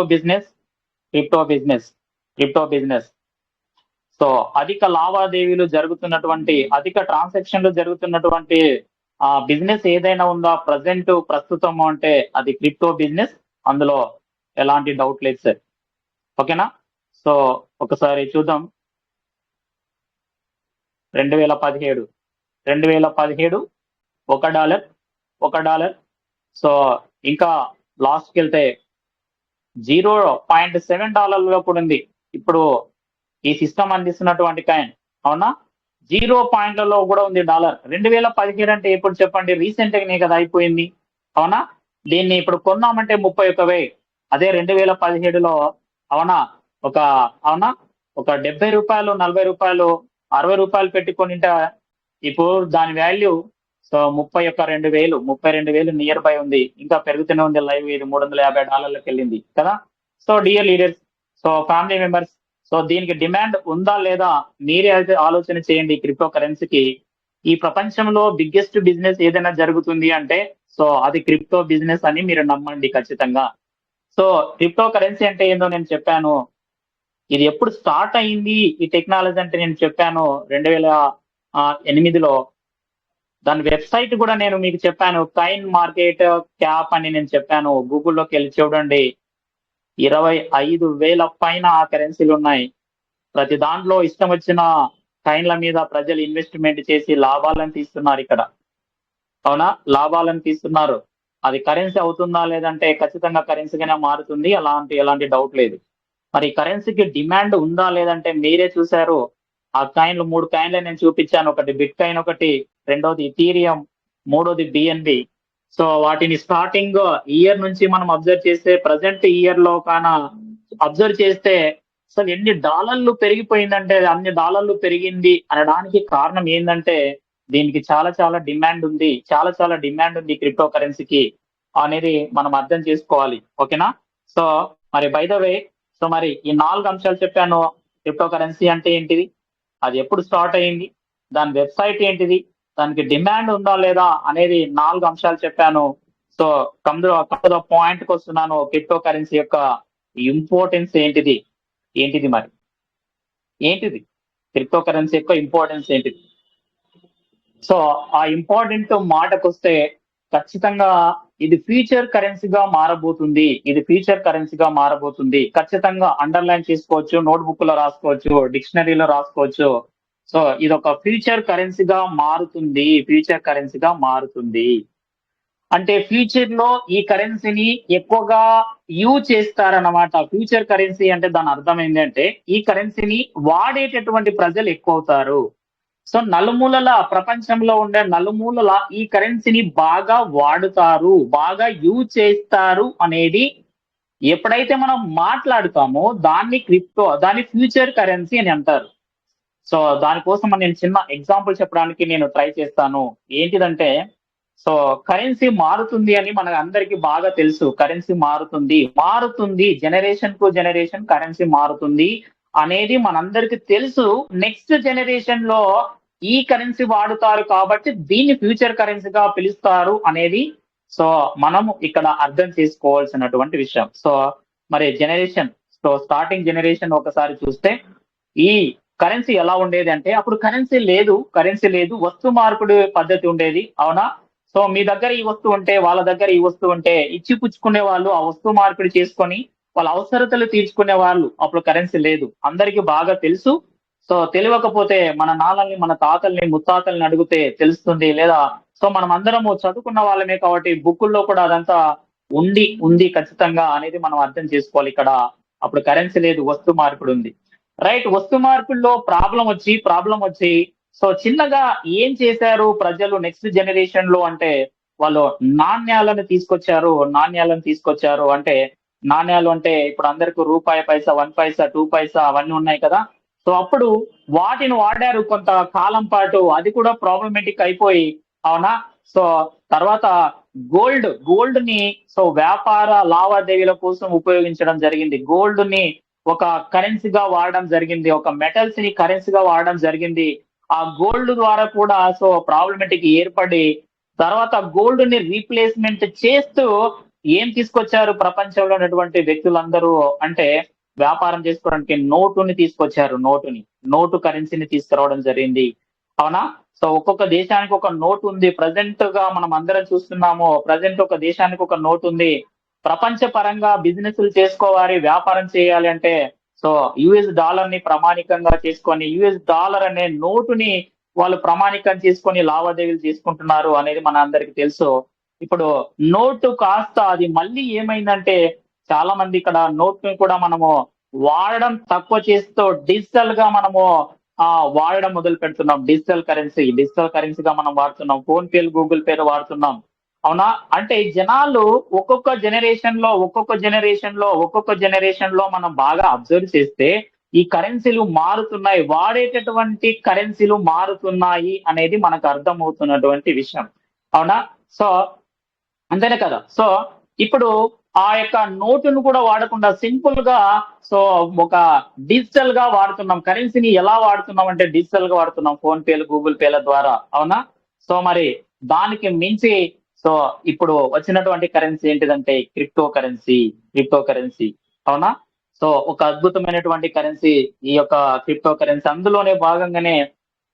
బిజినెస్. సో అధిక లావాదేవీలు జరుగుతున్నటువంటి, అధిక ట్రాన్సాక్షన్లు జరుగుతున్నటువంటి బిజినెస్ ఏదైనా ఉందా ప్రస్తుతం అంటే అది క్రిప్టో బిజినెస్. అందులో ఎలాంటి డౌట్ లేదు సార్. ఓకేనా. సో ఒకసారి చూద్దాం. 2017 $1. సో ఇంకా లాస్ట్కి వెళ్తే $0.7 కూడా ఉంది. ఇప్పుడు ఈ సిస్టమ్ అందిస్తున్నటువంటి కాయిన్ అవునా 0 పాయింట్లలో కూడా ఉంది డాలర్. 2017 అంటే ఎప్పుడు చెప్పండి, రీసెంట్ గానే కదా అయిపోయింది అవునా. దీన్ని ఇప్పుడు కొన్నామంటే 31,000. అదే 2017లో అవునా ఒక $70, $40, $60 పెట్టుకొనింటే ఇప్పుడు దాని వాల్యూ సో 32,000 నియర్ బై ఉంది. ఇంకా పెరుగుతూనే ఉంది. లైవ్ ఇది $350 వెళ్ళింది కదా. So dear leaders, so family members, so దీనికి డిమాండ్ ఉందా లేదా మీరే అయితే ఆలోచన చేయండి. క్రిప్టో కరెన్సీకి ఈ ప్రపంచంలో బిగ్గెస్ట్ బిజినెస్ ఏదైనా జరుగుతుంది అంటే సో అది క్రిప్టో బిజినెస్ అని మీరు నమ్మండి ఖచ్చితంగా. సో క్రిప్టో కరెన్సీ అంటే ఏందో నేను చెప్పాను. ఇది ఎప్పుడు స్టార్ట్ అయింది ఈ టెక్నాలజీ అంటే నేను చెప్పాను 2008లో. దాని వెబ్సైట్ కూడా నేను మీకు చెప్పాను, కైన్ మార్కెట్ క్యాప్ అని నేను చెప్పాను. గూగుల్లోకి వెళ్ళి చూడండి, 25,000 పైన ఆ కరెన్సీలు ఉన్నాయి. ప్రతి దాంట్లో ఇష్టం వచ్చిన కాయిన్ల మీద ప్రజలు ఇన్వెస్ట్మెంట్ చేసి లాభాలను తీస్తున్నారు ఇక్కడ. అవునా, లాభాలను తీస్తున్నారు. అది కరెన్సీ అవుతుందా లేదంటే ఖచ్చితంగా కరెన్సీగానే మారుతుంది, ఎలాంటి డౌట్ లేదు. మరి కరెన్సీకి డిమాండ్ ఉందా లేదంటే మీరే చూశారు. ఆ కాయిన్లు 3 కాయిన్లు నేను చూపించాను. ఒకటి బిట్ కాయిన్, ఒకటి రెండోది ఇథీరియం, మూడోది బిఎన్బి. సో వాటిని స్టార్టింగ్ ఇయర్ నుంచి మనం అబ్జర్వ్ చేస్తే ప్రజెంట్ ఇయర్ లో అబ్జర్వ్ చేస్తే అసలు ఎన్ని డాలర్లు పెరిగిపోయిందంటే అన్ని డాలర్లు పెరిగింది అనడానికి కారణం ఏంటంటే దీనికి చాలా డిమాండ్ ఉంది. చాలా డిమాండ్ ఉంది క్రిప్టో కరెన్సీకి అనేది మనం అర్థం చేసుకోవాలి. ఓకేనా? సో మరి బై ద వే, సో మరి ఈ 4 అంశాలు చెప్పాను. క్రిప్టో కరెన్సీ అంటే ఏంటిది, అది ఎప్పుడు స్టార్ట్ అయింది, దాని వెబ్సైట్ ఏంటిది, దానికి డిమాండ్ ఉందా లేదా అనేది 4 అంశాలు చెప్పాను. సో కమ్ ద పాయింట్ కి వస్తున్నాను. క్రిప్టో కరెన్సీ యొక్క ఇంపార్టెన్స్ ఏంటిది మరి ఏంటిది క్రిప్టో కరెన్సీ యొక్క ఇంపార్టెన్స్ ఏంటిది? సో ఆ ఇంపార్టెంట్ మాటకు వస్తే ఖచ్చితంగా ఇది ఫ్యూచర్ కరెన్సీగా మారబోతుంది. ఖచ్చితంగా అండర్లైన్ చేసుకోవచ్చు, నోట్బుక్ లో రాసుకోవచ్చు, డిక్షనరీలో రాసుకోవచ్చు. సో ఇది ఒక ఫ్యూచర్ కరెన్సీగా మారుతుంది. అంటే ఫ్యూచర్ లో ఈ కరెన్సీని ఎక్కువగా యూజ్ చేస్తారన్నమాట. ఫ్యూచర్ కరెన్సీ అంటే దాని అర్థం ఏంటంటే ఈ కరెన్సీని వాడేటటువంటి ప్రజలు ఎక్కువ అవుతారు. సో నలుమూలల ప్రపంచంలో ఉండే నలుమూలల ఈ కరెన్సీని బాగా వాడుతారు, బాగా యూజ్ చేస్తారు అనేది ఎప్పుడైతే మనం మాట్లాడుతామో దాన్ని ఫ్యూచర్ కరెన్సీ అని అంటారు. సో దానికోసం నేను చిన్న ఎగ్జాంపుల్ చెప్పడానికి నేను ట్రై చేస్తాను. ఏంటిదంటే, సో కరెన్సీ మారుతుంది అని మనకు అందరికీ బాగా తెలుసు. కరెన్సీ మారుతుంది, జనరేషన్ కరెన్సీ మారుతుంది అనేది మనందరికీ తెలుసు. నెక్స్ట్ జనరేషన్ లో ఈ కరెన్సీ వాడుతారు కాబట్టి దీన్ని ఫ్యూచర్ కరెన్సీగా పిలుస్తారు అనేది సో మనము ఇక్కడ అర్థం చేసుకోవాల్సినటువంటి విషయం. సో మరి స్టార్టింగ్ జనరేషన్ ఒకసారి చూస్తే ఈ కరెన్సీ ఎలా ఉండేది అంటే, అప్పుడు కరెన్సీ లేదు, వస్తు మార్పిడి పద్ధతి ఉండేది. అవునా? సో మీ దగ్గర ఈ వస్తువు ఉంటే వాళ్ళ దగ్గర ఈ వస్తువు ఉంటే ఇచ్చి పుచ్చుకునే వాళ్ళు, ఆ వస్తువు మార్పిడి చేసుకొని వాళ్ళ అవసరతలు తీర్చుకునే వాళ్ళు. అప్పుడు కరెన్సీ లేదు, అందరికీ బాగా తెలుసు. సో తెలియకపోతే మన నాన్నల్ని, మన తాతల్ని, ముత్తాతల్ని అడిగితే తెలుస్తుంది. లేదా సో మనం అందరము చదువుకున్న వాళ్ళమే కాబట్టి బుక్కుల్లో కూడా అదంతా ఉంది ఖచ్చితంగా అనేది మనం అర్థం చేసుకోవాలి. ఇక్కడ అప్పుడు కరెన్సీ లేదు, వస్తు మార్పిడి ఉంది. రైట్, వస్తు మార్పిడిలో ప్రాబ్లం వచ్చి సో చిన్నగా ఏం చేశారు ప్రజలు నెక్స్ట్ జనరేషన్ లో అంటే వాళ్ళు నాణ్యాలను తీసుకొచ్చారు. అంటే నాణ్యాలు అంటే ఇప్పుడు అందరికి రూపాయి పైసా, 1 పైసా, 2 పైసా అవన్నీ ఉన్నాయి కదా. సో అప్పుడు వాటిని వాడారు కొంత కాలం పాటు. అది కూడా ప్రాబ్లమేటిక్ అయిపోయి, అవునా? సో తర్వాత గోల్డ్ ని సో వ్యాపార లావాదేవీల కోసం ఉపయోగించడం జరిగింది. గోల్డ్ ని ఒక కరెన్సీగా వాడడం జరిగింది, ఒక మెటల్స్ ని కరెన్సీగా వాడడం జరిగింది. ఆ గోల్డ్ ద్వారా కూడా సో ప్రాబ్లమేటిక్ ఏర్పడి తర్వాత గోల్డ్ ని రీప్లేస్మెంట్ చేస్తూ ఏం తీసుకొచ్చారు ప్రపంచంలో ఉన్నటువంటి వ్యక్తులందరూ అంటే వ్యాపారం చేసుకోవడానికి నోటుని తీసుకొచ్చారు. నోటు కరెన్సీని తీసుకురావడం జరిగింది. అవునా? సో ఒక్కొక్క దేశానికి ఒక నోటు ఉంది. ప్రజెంట్ గా మనం అందరం చూస్తున్నాము, ప్రజెంట్ ఒక దేశానికి ఒక నోటు ఉంది. ప్రపంచ పరంగా బిజినెస్లు చేసుకోవాలి, వ్యాపారం చేయాలి అంటే సో యుఎస్ డాలర్ ని ప్రమాణికంగా చేసుకొని యుఎస్ డాలర్ అనే నోటుని వాళ్ళు ప్రమాణికం చేసుకొని లావాదేవీలు చేసుకుంటున్నారు అనేది మన అందరికి తెలుసు. ఇప్పుడు నోటు కాస్త అది మళ్ళీ ఏమైందంటే చాలా మంది ఇక్కడ నోట్ ని కూడా మనము వాడడం తక్కువ చేస్తూ డిజిటల్ గా మనము వాడడం మొదలు పెడుతున్నాం. డిజిటల్ కరెన్సీగా మనం వాడుతున్నాం. ఫోన్ పేలు, గూగుల్ పేలు వాడుతున్నాం. అవునా? అంటే జనాలు ఒక్కొక్క జనరేషన్ లో మనం బాగా అబ్జర్వ్ చేస్తే ఈ కరెన్సీలు మారుతున్నాయి, వాడేటటువంటి కరెన్సీలు మారుతున్నాయి అనేది మనకు అర్థమవుతున్నటువంటి విషయం. అవునా? సో అంతేనే కదా. సో ఇప్పుడు ఆ యొక్క నోటును కూడా వాడకుండా సింపుల్ గా సో ఒక డిజిటల్ గా వాడుతున్నాం. కరెన్సీని ఎలా వాడుతున్నాం అంటే డిజిటల్ గా వాడుతున్నాం, ఫోన్ పేలు, గూగుల్ పేల ద్వారా. అవునా? సో మరి దానికి మించి సో ఇప్పుడు వచ్చినటువంటి కరెన్సీ ఏంటిదంటే క్రిప్టో కరెన్సీ. అవునా? సో ఒక అద్భుతమైనటువంటి కరెన్సీ ఈ యొక్క క్రిప్టో కరెన్సీ. అందులోనే భాగంగానే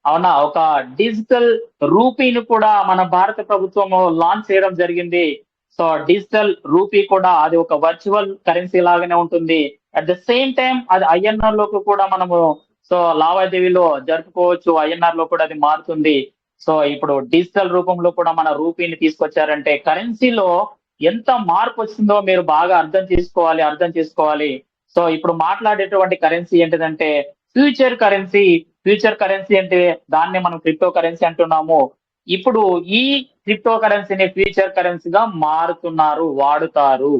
అవునా ఒక డిజిటల్ రూపీని కూడా మన భారత ప్రభుత్వము లాంచ్ చేయడం జరిగింది. సో డిజిటల్ రూపీ కూడా అది ఒక వర్చువల్ కరెన్సీ లాగానే ఉంటుంది. అట్ ద సేమ్ టైం అది ఐఎన్ఆర్ లోకి కూడా మనము సో లావాదేవీలో జరుపుకోవచ్చు. ఐఎన్ఆర్ లో కూడా అది మారుతుంది. సో ఇప్పుడు డిజిటల్ రూపంలో కూడా మన రూపీని తీసుకొచ్చారంటే కరెన్సీలో ఎంత మార్పు వచ్చిందో మీరు బాగా అర్థం చేసుకోవాలి. సో ఇప్పుడు మాట్లాడేటువంటి కరెన్సీ ఏంటిదంటే ఫ్యూచర్ కరెన్సీ. ఫ్యూచర్ కరెన్సీ అంటే దాన్నే మనం క్రిప్టో కరెన్సీ అంటున్నాము. ఇప్పుడు ఈ క్రిప్టో కరెన్సీని ఫ్యూచర్ కరెన్సీగా వాడుతారు.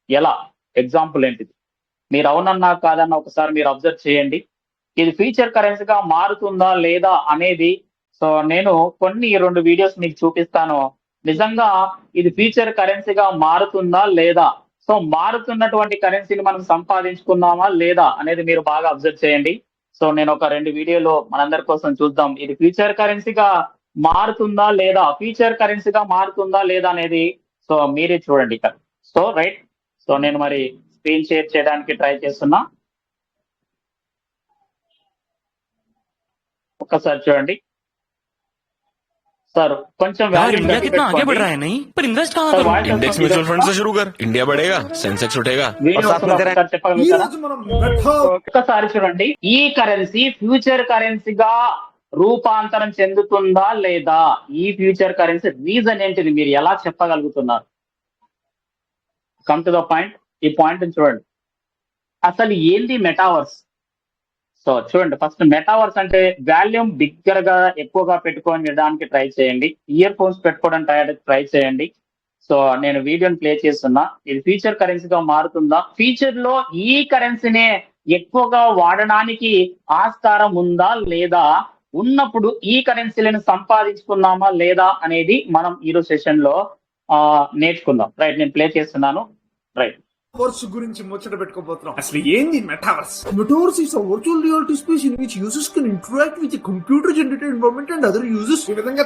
ఎలా? ఎగ్జాంపుల్ ఏంటిది? మీరు అవునన్నా కాదన్నా ఒకసారి మీరు అబ్జర్వ్ చేయండి. ఇది ఫ్యూచర్ కరెన్సీగా మారుతుందా లేదా అనేది సో నేను కొన్ని 2 వీడియోస్ మీకు చూపిస్తాను. నిజంగా ఇది ఫ్యూచర్ కరెన్సీగా మారుతుందా లేదా, సో మారుతున్నటువంటి కరెన్సీని మనం సంపాదించుకుందామా లేదా అనేది మీరు బాగా అబ్జర్వ్ చేయండి. సో నేను ఒక 2 వీడియోలో మనందరి కోసం చూద్దాం. ఇది ఫ్యూచర్ కరెన్సీగా మారుతుందా లేదా అనేది సో మీరే చూడండి ఇక్కడ. సో రైట్, సో నేను మరి స్క్రీన్ షేర్ చేయడానికి ట్రై చేస్తున్నా. ఒక్కసారి చూడండి సార్. కొంచెం यार इंडिया कितना आगे बढ़ रहा है नहीं, पर इन्वेस्ट कहाँ करूं? इंडेक्स म्यूचुअल फंड से शुरू कर, इंडिया बढ़ेगा, सेंसेक्स उठेगा। ఒక్కసారి చూడండి. ఈ కరెన్సీ ఫ్యూచర్ కరెన్సీగా రూపాంతరం చెందుతుందా లేదా? ఈ ఫ్యూచర్ కరెన్సీ రీజన్ ఏంటిది? మీరు ఎలా చెప్పగలుగుతున్నారు? Come to the point. ఈ పాయింట్ చూడండి. అసలు ఏంది మెటావర్స్? సో చూడండి, ఫస్ట్ మెటావర్స్ అంటే వాల్యూమ్ బిగ్గర్ గా ఎక్కువగా పెట్టుకొని వినడానికి ట్రై చేయండి. ఇయర్ ఫోన్స్ పెట్టుకోవడానికి ట్రై చేయండి. సో నేను వీడియోని ప్లే చేస్తున్నా. ఇది ఫ్యూచర్ కరెన్సీగా మారుతుందా? ఫ్యూచర్ లో ఈ కరెన్సీనే ఎక్కువగా వాడడానికి ఆస్కారం ఉందా లేదా? ఉన్నప్పుడు ఈ కరెన్సీలను సంపాదించుకున్నామా లేదా అనేది మనం ఈరోజు సెషన్ లో నేర్చుకుందాం. రైట్, నేను ప్లే చేస్తున్నాను. రైట్, మెటావర్స్ గురించి ముచ్చట పెట్టుకోబోతున్నాం. అసలు ఏంది metaverse? Metaverse is a virtual reality space in which users can interact with computer generated environment and other users. ఈ విధంగా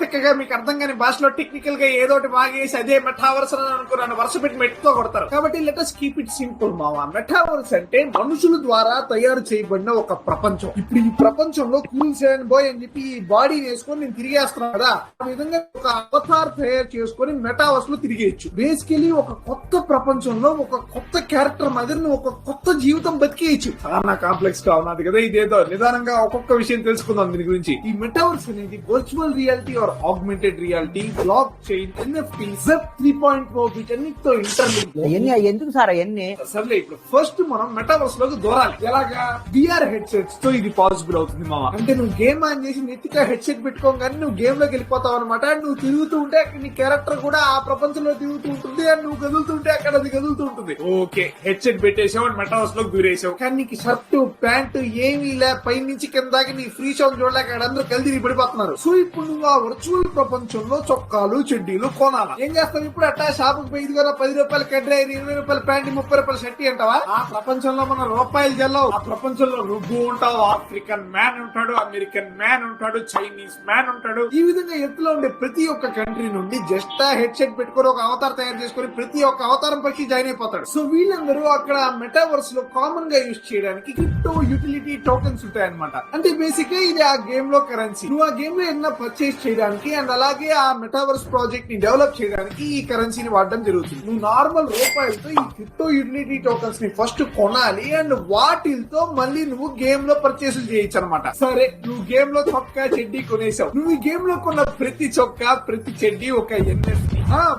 తిక్కగా మీకు అర్థం కాని భాషలో టెక్నికల్ గా ఏదోటి బాగేసి అదే మెటావర్స్ అని అనుకున్నాను. వరుస పెట్టి మెట్టుతో కొడతారు. కాబట్టి let us keep it simple మావా. మెటావర్స్ అంటే మనుషుల ద్వారా తయారు చేయబడిన ఒక ప్రపంచం. ఇప్పుడు ఈ ప్రపంచంలో కూల్ సెవెన్ బాయ్ అని చెప్పి ఈ బాడీ వేసుకొని నేను తిరిగేస్తున్నాను కదా, ఆ విధంగా ఒక అవతార్ తయారు చేసుకొని మెటావర్స్ లో తిరిగేయచ్చు. బేసికలీ ఒక కొత్త ప్రపంచంలో ఒక కొత్త క్యారెక్టర్ మాదిరి నువ్వు ఒక కొత్త జీవితం బతికేయచ్చు. చాలా కాంప్లెక్స్ గా ఉన్నది కదా ఇదేదో. నిదానంగా ఒక్కొక్క విషయం తెలుసుకుందాం దీని గురించి. ఈ మెటావర్స్ అనేది virtual reality are augmented reality, block chain, NFT, web 3.0 వీటన్నిటితో ఇంటర్లింక్. ఎందుకు సార్ అవన్నీ? సర్లే, ఇప్పుడు ఫస్ట్ మనం మెటావర్స్ లోకి దూరాలి. ఎలాగా? విఆర్ హెడ్ సెట్స్ తో ఇది పాసిబుల్ అవుతుంది మామ. అంటే నువ్వు గేమ్ ఆన్ చేసి నెత్తిగా హెడ్ సెట్ పెట్టుకోగానే నువ్వు గేమ్ లోకి వెళ్ళిపోతావు అనమాట. నువ్వు తిరుగుతూ ఉంటే నీ క్యారెక్టర్ కూడా ఆ ప్రపంచంలో తిరుగుతూ ఉంటుంది. అండ్ నువ్వు కదులుతుంటే అక్కడ అది కదులుతూ ఉంటుంది. ఓకే, హెడ్ సెట్ పెట్టేసావు అండ్ మెటావర్స్ లోకి దూరేసావు. కానీ నీకు షర్టు ప్యాంటు ఏమీ లే, పై నుంచి కిందాకి నీ ఫ్రీ షాప్ చూడలేక అందరూ కలిసి పడిపోతున్నారు. సో ఇప్పుడు నువ్వు ఆ వర్చువల్ ప్రపంచంలో చొక్కాలు చెడ్డీలు కొనాలా? ఏం చేస్తావు? ఇప్పుడు అట్టా షాపుకి పోయి ఇదిగో 10 రూపాయలు కడ్రాయి, 20 రూపాయల ప్యాంట్, 30 రూపాయల షర్ట్ అంటావా? ఆ ప్రపంచంలో మన రూపాయలు జల్లవు. ఆ ప్రపంచంలో నువ్వు ఉంటావు, ఆఫ్రికన్ మ్యాన్ ఉంటాడు, అమెరికన్ మ్యాన్ ఉంటాడు, చైనీస్ మ్యాన్ ఉంటాడు. ఈ విధంగా ఎత్తులో ఉండే ప్రతి ఒక్క కంట్రీ నుండి జస్ట్ హెడ్ సెట్ పెట్టుకొని ఒక అవతారం తయారు చేసుకుని ప్రతి ఒక్క అవతారం పైకి జాయిన్ అయిపోతాడు. సో వీళ్ళందరూ అక్కడ మెటావర్స్ లో కామన్ గా యూజ్ చేయడానికి క్రిప్టో యూటిలిటీ టోకెన్స్ ఉంటాయన్నమాట. అంటే బేసిక్ గా ఇది ఆ గేమ్ లో కరెన్సీ. నువ్వు ఆ గేమ్ లో ఏదైనా పర్చేస్ చేయడానికి అండ్ అలాగే ఆ మెటావర్స్ ప్రాజెక్ట్ ని డెవలప్ చేయడానికి ఈ కరెన్సీని వాడడం జరుగుతుంది. నువ్వు నార్మల్ రూపాయలతో ఈ క్రిప్టో యూటిలిటీ టోకెన్స్ ని ఫస్ట్ కొనాలి అండ్ వాటితో మళ్ళీ నువ్వు గేమ్ లో పర్చేస్ చేయొచ్చు అనమాట. సరే, నువ్వు గేమ్ లో చొక్కా చెడ్డీ కొనేసావు. నువ్వు ఈ గేమ్ లో కొన్న ప్రతి చొక్కా ప్రతి చెడ్డీ ఒక ఎన్ఎఫ్టీ.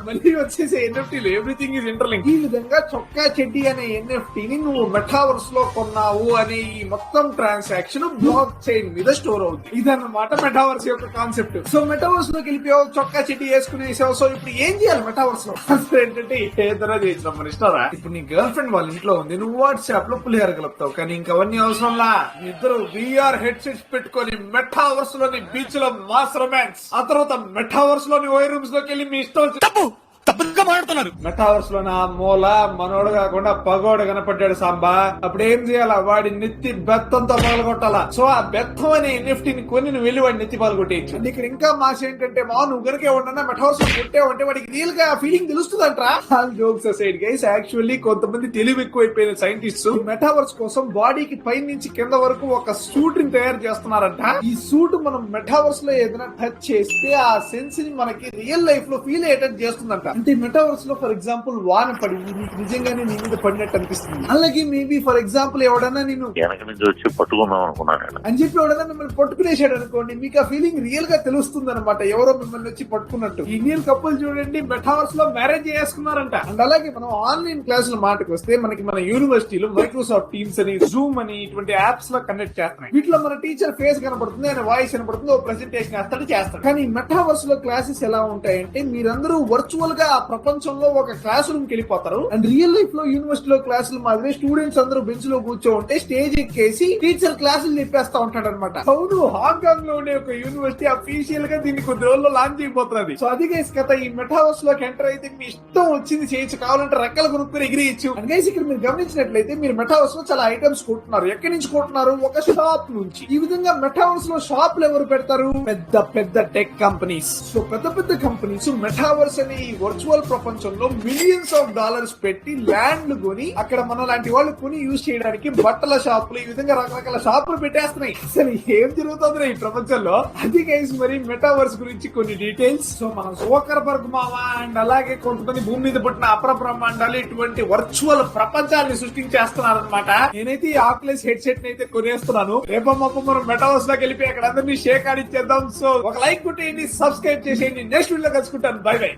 మళ్ళీ వచ్చేసే ఎన్ఎఫ్టీలు ఎవ్రీథింగ్ ఈజ్ ఇంటర్లింక్. ఈ విధంగా చొక్కా చెడ్డీ అనే ఎన్ఎఫ్టీ ని నువ్వు మెటావర్స్ లో కొన్నావు అనే ఈ మొత్తం ట్రాన్సాక్షన్ బ్లాక్ చైన్ మీద స్టోర్ అవుతుంది. ఇదన్నమాట మెటావర్స్ యొక్క కాన్సెప్ట్. సో మెటావర్స్ లోకి వెళ్ళిపోయావు, చొక్కా చెడ్డీ వేసుకునేసావు. సో ఇప్పుడు ఏం చేయాలి మెటావర్స్ లో? ఏంటంటే ఏదైనా చేయించడం మన ఇస్తారా? ఇప్పుడు నీ గర్ల్ ఫ్రెండ్ వాళ్ళ ఇంట్లో ఉంది, నువ్వు వాట్సాప్ లో పులిహార కలుపుతావు. కానీ ఇంకా అవన్నీ అవసరంలా. ఇద్దరు విఆర్ హెడ్ సెట్స్ పెట్టుకొని మెటావర్స్ లోని బీచ్ లో మాస్ రొమాన్స్, ఆ తర్వాత మెటావర్స్ లోని ఓయ్ రూమ్స్ లోకి వెళ్ళి మీ ఇష్టం తప్పు తప్పుగా మాట్లాడుతున్నారు. మెటావర్స్ లో నా మూల మనోడు కాకుండా పగోడు కనపడ్డాడు సాంబా. అప్పుడు ఏం చేయాలా? వాడి నెత్తి బెత్తంతో పగలగొట్టాలా. సో ఆ బెత్తం అనే ఎన్ఎఫ్టీ ని కొని నువ్వు వెళ్ళి వాడి నెత్తి పగలగొట్టేయచ్చు. ఇక్కడ ఇంకా మాస్ ఏంటంటే నువ్వు కనుక ఏమన్నా మెటావర్స్ లో కొట్టావంటే వాడికి రియల్ గా ఫీలింగ్ తెలుస్తుందంట్రా. జోక్స్ అసైడ్ గైస్, యాక్చువల్లీ కొంతమంది తెలివి ఎక్కువైపోయిన సైంటిస్ట్ మెటావర్స్ కోసం బాడీకి పై నుంచి కింద వరకు ఒక సూట్ ని తయారు చేస్తున్నారంట. ఈ సూట్ మనం మెటావర్స్ లో ఏదైనా టచ్ చేస్తే ఆ సెన్స్ ని మనకి రియల్ లైఫ్ లో ఫీల్ అయ్యేటట్టు చేస్తుందంట. అంటే మెటావర్స్ లో ఫర్ ఎగ్జాంపుల్ వాన పడి నీకు నిజంగానే నీ మీద పడినట్టు అనిపిస్తుంది. అలాగే మేబీ ఫర్ ఎగ్జాంపుల్ ఎవడన్నా నేను వెనక నుంచి వచ్చి పట్టుకుందాం అనుకున్నాను అని చెప్పి ఎవడన్నా మిమ్మల్ని పట్టుకునేసాడు అనుకోండి, మీకు ఆ ఫీలింగ్ రియల్ గా తెలుస్తుంది అనమాట, ఎవరో మిమ్మల్ని వచ్చి పట్టుకున్నట్టు. ఇండియన్ కపుల్ చూడండి మెటావర్స్ లో మ్యారేజ్ చేసుకున్నారంట. అండ్ అలాగే మనం ఆన్లైన్ క్లాసుల మాటకు వస్తే మనకి మన యూనివర్సిటీలో మైక్రోసాఫ్ట్ టీమ్స్ అని, జూమ్ అని ఇటువంటి యాప్స్ లో కండక్ట్ చేస్తున్నాయి. వీటిలో మన టీచర్ ఫేస్ కనపడుతుంది, ఆయన వాయిస్ కనపడుతుంది, ఓ ప్రెజెంటేషన్ చేస్తాడు. కానీ మెటావర్స్ లో క్లాసెస్ ఎలా ఉంటాయంటే మీరందరూ వర్చువల్ గా ఆ ప్రపంచంలో ఒక క్లాస్ రూమ్ కి వెళ్ళిపోతారు. అండ్ రియల్ లైఫ్ లో యూనివర్సిటీలో క్లాసులు మాదిరి స్టూడెంట్స్ అందరూ బెంచ్ లో కూర్చో ఉంటే స్టేజ్ ఎక్కేసి టీచర్ క్లాసులు చెప్పేస్తా ఉంటాడు అనమాట. అవును, హాంకాంగ్ లో ఉండే ఒక యూనివర్సిటీ అఫీషియల్ గా దీన్ని కొద్ది రోజుల్లో లాంచ్ అయిపోతుంది. సో అది గైస్ కథ. ఈ మెటావర్స్ లోకి ఎంటర్ అయితే మీ ఇష్టం వచ్చింది చేయొచ్చు, కావాలంటే రెక్కలు కొనుక్కుని ఎగిరియచ్చు. అండ్ గైస్ ఇక్కడ మీరు గమనించినట్లయితే మీరు మెటావర్స్ లో చాలా ఐటమ్స్ కొంటున్నారు. ఎక్కడి నుంచి కొంటున్నారు? ఒక షాప్ నుంచి. ఈ విధంగా మెటావర్స్ లో షాప్లు ఎవరు పెడతారు? పెద్ద పెద్ద టెక్ కంపెనీస్. సో పెద్ద పెద్ద కంపెనీస్ మెటావర్స్ అనే ఈ వర్చువల్ ప్రపంచంలో మిలియన్స్ ఆఫ్ డాలర్స్ పెట్టి ల్యాండ్లు కొని అక్కడ మన లాంటి వాళ్ళు కొని యూజ్ చేయడానికి బట్టల షాపులు, ఈ విధంగా రకరకాల షాపులు పెట్టేస్తున్నాయి. అసలు ఏం జరుగుతుంది ఈ ప్రపంచంలో? అది గైస్ మరి మెటావర్స్ గురించి కొన్ని డీటెయిల్స్. సో మనం జోకర్బర్గ్ మావా అండ్ అలాగే కొంతమంది భూమి మీద పుట్టిన అపర బ్రహ్మాండాలు ఇటువంటి వర్చువల్ ప్రపంచాన్ని సృష్టించేస్తున్నారు అనమాట. నేనైతే ఈ ఆక్యులస్ హెడ్ సెట్ అయితే కొనేస్తున్నాను. రేపమ్మ మనం మెటావర్స్ లోకి వెళ్ళిపోయి అక్కడ అందరినీ షేక్ ఆడిచ్చేద్దాం. సో ఒక లైక్ కొట్టేయండి, సబ్స్క్రైబ్ చేసేయండి. నెక్స్ట్ వీడియో కలుసుకుంటాను. Bye bye.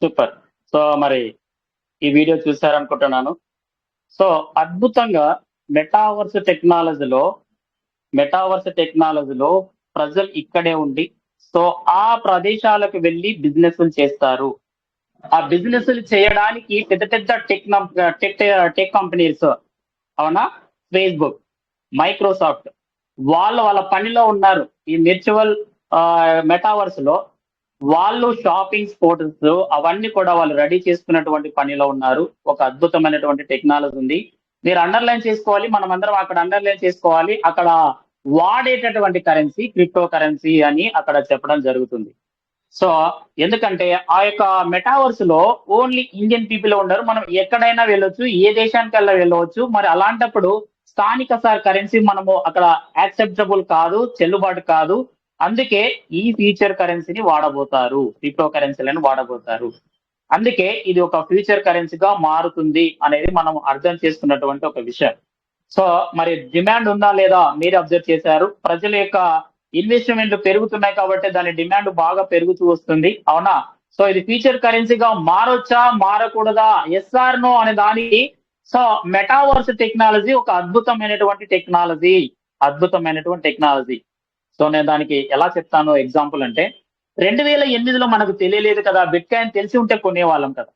సూపర్. సో మరి ఈ వీడియో చూసారనుకుంటున్నాను. సో అద్భుతంగా మెటావర్స్ టెక్నాలజీలో ప్రజలు ఇక్కడే ఉండి సో ఆ ప్రదేశాలకు వెళ్ళి బిజినెస్ చేస్తారు. ఆ బిజినెస్ చేయడానికి పెద్ద పెద్ద టెక్ కంపెనీస్, అవునా, ఫేస్బుక్, మైక్రోసాఫ్ట్, వాళ్ళ పనిలో ఉన్నారు. ఈ వర్చువల్ మెటావర్స్ లో వాళ్ళు షాపింగ్ స్పోర్ట్స్ అవన్నీ కూడా వాళ్ళు రెడీ చేసుకున్నటువంటి పనిలో ఉన్నారు. ఒక అద్భుతమైనటువంటి టెక్నాలజీ ఉంది. మీరు అండర్లైన్ చేసుకోవాలి, మనం అందరం అక్కడ అండర్లైన్ చేసుకోవాలి. అక్కడ వాడేటటువంటి కరెన్సీ క్రిప్టో కరెన్సీ అని అక్కడ చెప్పడం జరుగుతుంది. సో ఎందుకంటే ఆ యొక్క మెటావర్స్ లో ఓన్లీ ఇండియన్ పీపుల్ ఉన్నారు. మనం ఎక్కడైనా వెళ్ళొచ్చు, ఏ దేశానికల్లా వెళ్ళవచ్చు. మరి అలాంటప్పుడు స్థానిక కరెన్సీ మనము అక్కడ యాక్సెప్టబుల్ కాదు, చెల్లుబాటు కాదు. అందుకే ఈ ఫ్యూచర్ కరెన్సీని వాడబోతారు, క్రిప్టో కరెన్సీలను వాడబోతారు. అందుకే ఇది ఒక ఫ్యూచర్ కరెన్సీగా మారుతుంది అనేది మనం అర్థం చేసుకున్నటువంటి ఒక విషయం. సో మరి డిమాండ్ ఉందా లేదా మీరు అబ్జర్వ్ చేశారు. ప్రజల యొక్క ఇన్వెస్ట్మెంట్లు పెరుగుతున్నాయి కాబట్టి దాని డిమాండ్ బాగా పెరుగుతూ వస్తుంది, అవునా. సో ఇది ఫ్యూచర్ కరెన్సీగా మారొచ్చా మారకూడదా, ఎస్ ఆర్ నో అనే దానికి సో మెటావర్స్ టెక్నాలజీ ఒక అద్భుతమైనటువంటి టెక్నాలజీ. సో నేను దానికి ఎలా చెప్తాను ఎగ్జాంపుల్ అంటే 2008లో మనకు తెలియలేదు కదా, బిట్ కాయిన్ తెలిసి ఉంటే కొనేవాళ్ళం కదా.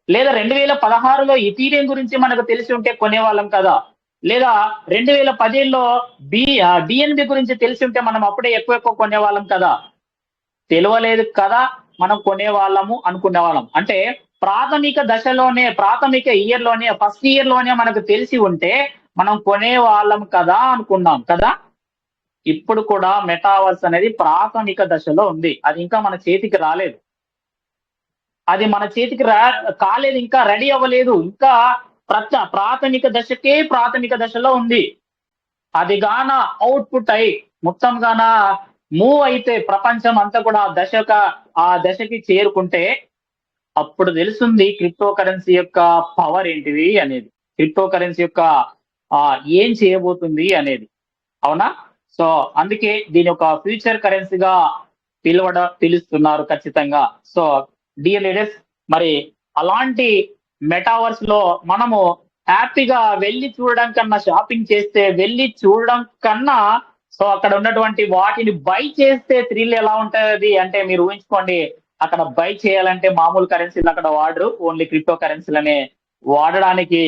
లేదా 2016లో ఇథీరియం గురించి మనకు తెలిసి ఉంటే కొనేవాళ్ళం కదా. లేదా 2017లో బిఎన్బి గురించి తెలిసి ఉంటే మనం అప్పుడే ఎక్కువ కొనేవాళ్ళం కదా. తెలియలేదు కదా, మనం కొనేవాళ్ళము అనుకునేవాళ్ళం. అంటే ప్రాథమిక ఇయర్ లోనే ఫస్ట్ ఇయర్ లోనే మనకు తెలిసి ఉంటే మనం కొనేవాళ్ళం కదా అనుకున్నాం కదా. ఇప్పుడు కూడా మెటావర్స్ అనేది ప్రాథమిక దశలో ఉంది. అది ఇంకా మన చేతికి రాలేదు. అది మన చేతికి కాలేదు, ఇంకా రెడీ అవ్వలేదు. ఇంకా ప్రాథమిక దశలో ఉంది. అది గాన అవుట్పుట్ అయి మొత్తం గాన మూవ్ అయితే ప్రపంచం అంతా కూడా ఆ దశకి చేరుకుంటే అప్పుడు తెలుస్తుంది క్రిప్టో కరెన్సీ యొక్క పవర్ ఏంటిది అనేది, క్రిప్టో కరెన్సీ యొక్క ఏం చేయబోతుంది అనేది, అవునా. సో అందుకే దీని ఒక ఫ్యూచర్ కరెన్సీగా పిలుస్తున్నారు ఖచ్చితంగా. సో డియర్ లీడర్స్, మరి అలాంటి మెటావర్స్ లో మనము హ్యాపీగా వెళ్ళి చూడడం కన్నా, షాపింగ్ చేస్తే వెళ్ళి చూడడం కన్నా సో అక్కడ ఉన్నటువంటి వాటిని బై చేస్తే థ్రిల్ ఎలా ఉంటది అంటే మీరు ఊహించుకోండి. అక్కడ బై చేయాలంటే మామూలు కరెన్సీలు అక్కడ వాడరు, ఓన్లీ క్రిప్టో కరెన్సీలనే వాడడానికి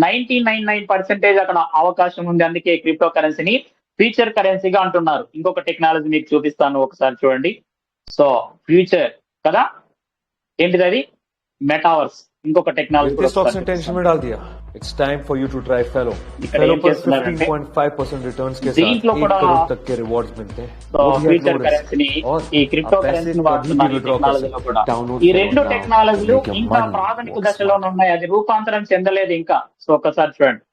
99% అక్కడ అవకాశం ఉంది. అందుకే క్రిప్టో కరెన్సీని ఫ్యూచర్ కరెన్సీగా అంటున్నారు. ఇంకొక టెక్నాలజీ మీకు చూపిస్తాను, ఒకసారి చూడండి. సో ఫ్యూచర్ కదా. ఏంటిది అది? మెటావర్స్, ఇంకొక technology. This stocks and tension में डाल दिया. It's time for you to try Fellow. ఇక్కడ Fellow ఏం पर చేస్తున్నారంటే 15.5% returns के साथ దీంట్లో 1 కూడా करोड़ तक के rewards मिलते हैं. ఫ్యూచర్ కరెన్సీని, ఈ క్రిప్టో కరెన్సీని వాడుతున్నారు ఈ టెక్నాలజీలో కూడా. ఈ రెండు టెక్నాలజీలు ఇంకా ప్రాథమిక దశలోనే ఉన్నాయి, అది రూపాంతరం చెందలేదు ఇంకా. సో ఒకసారి చూడండి,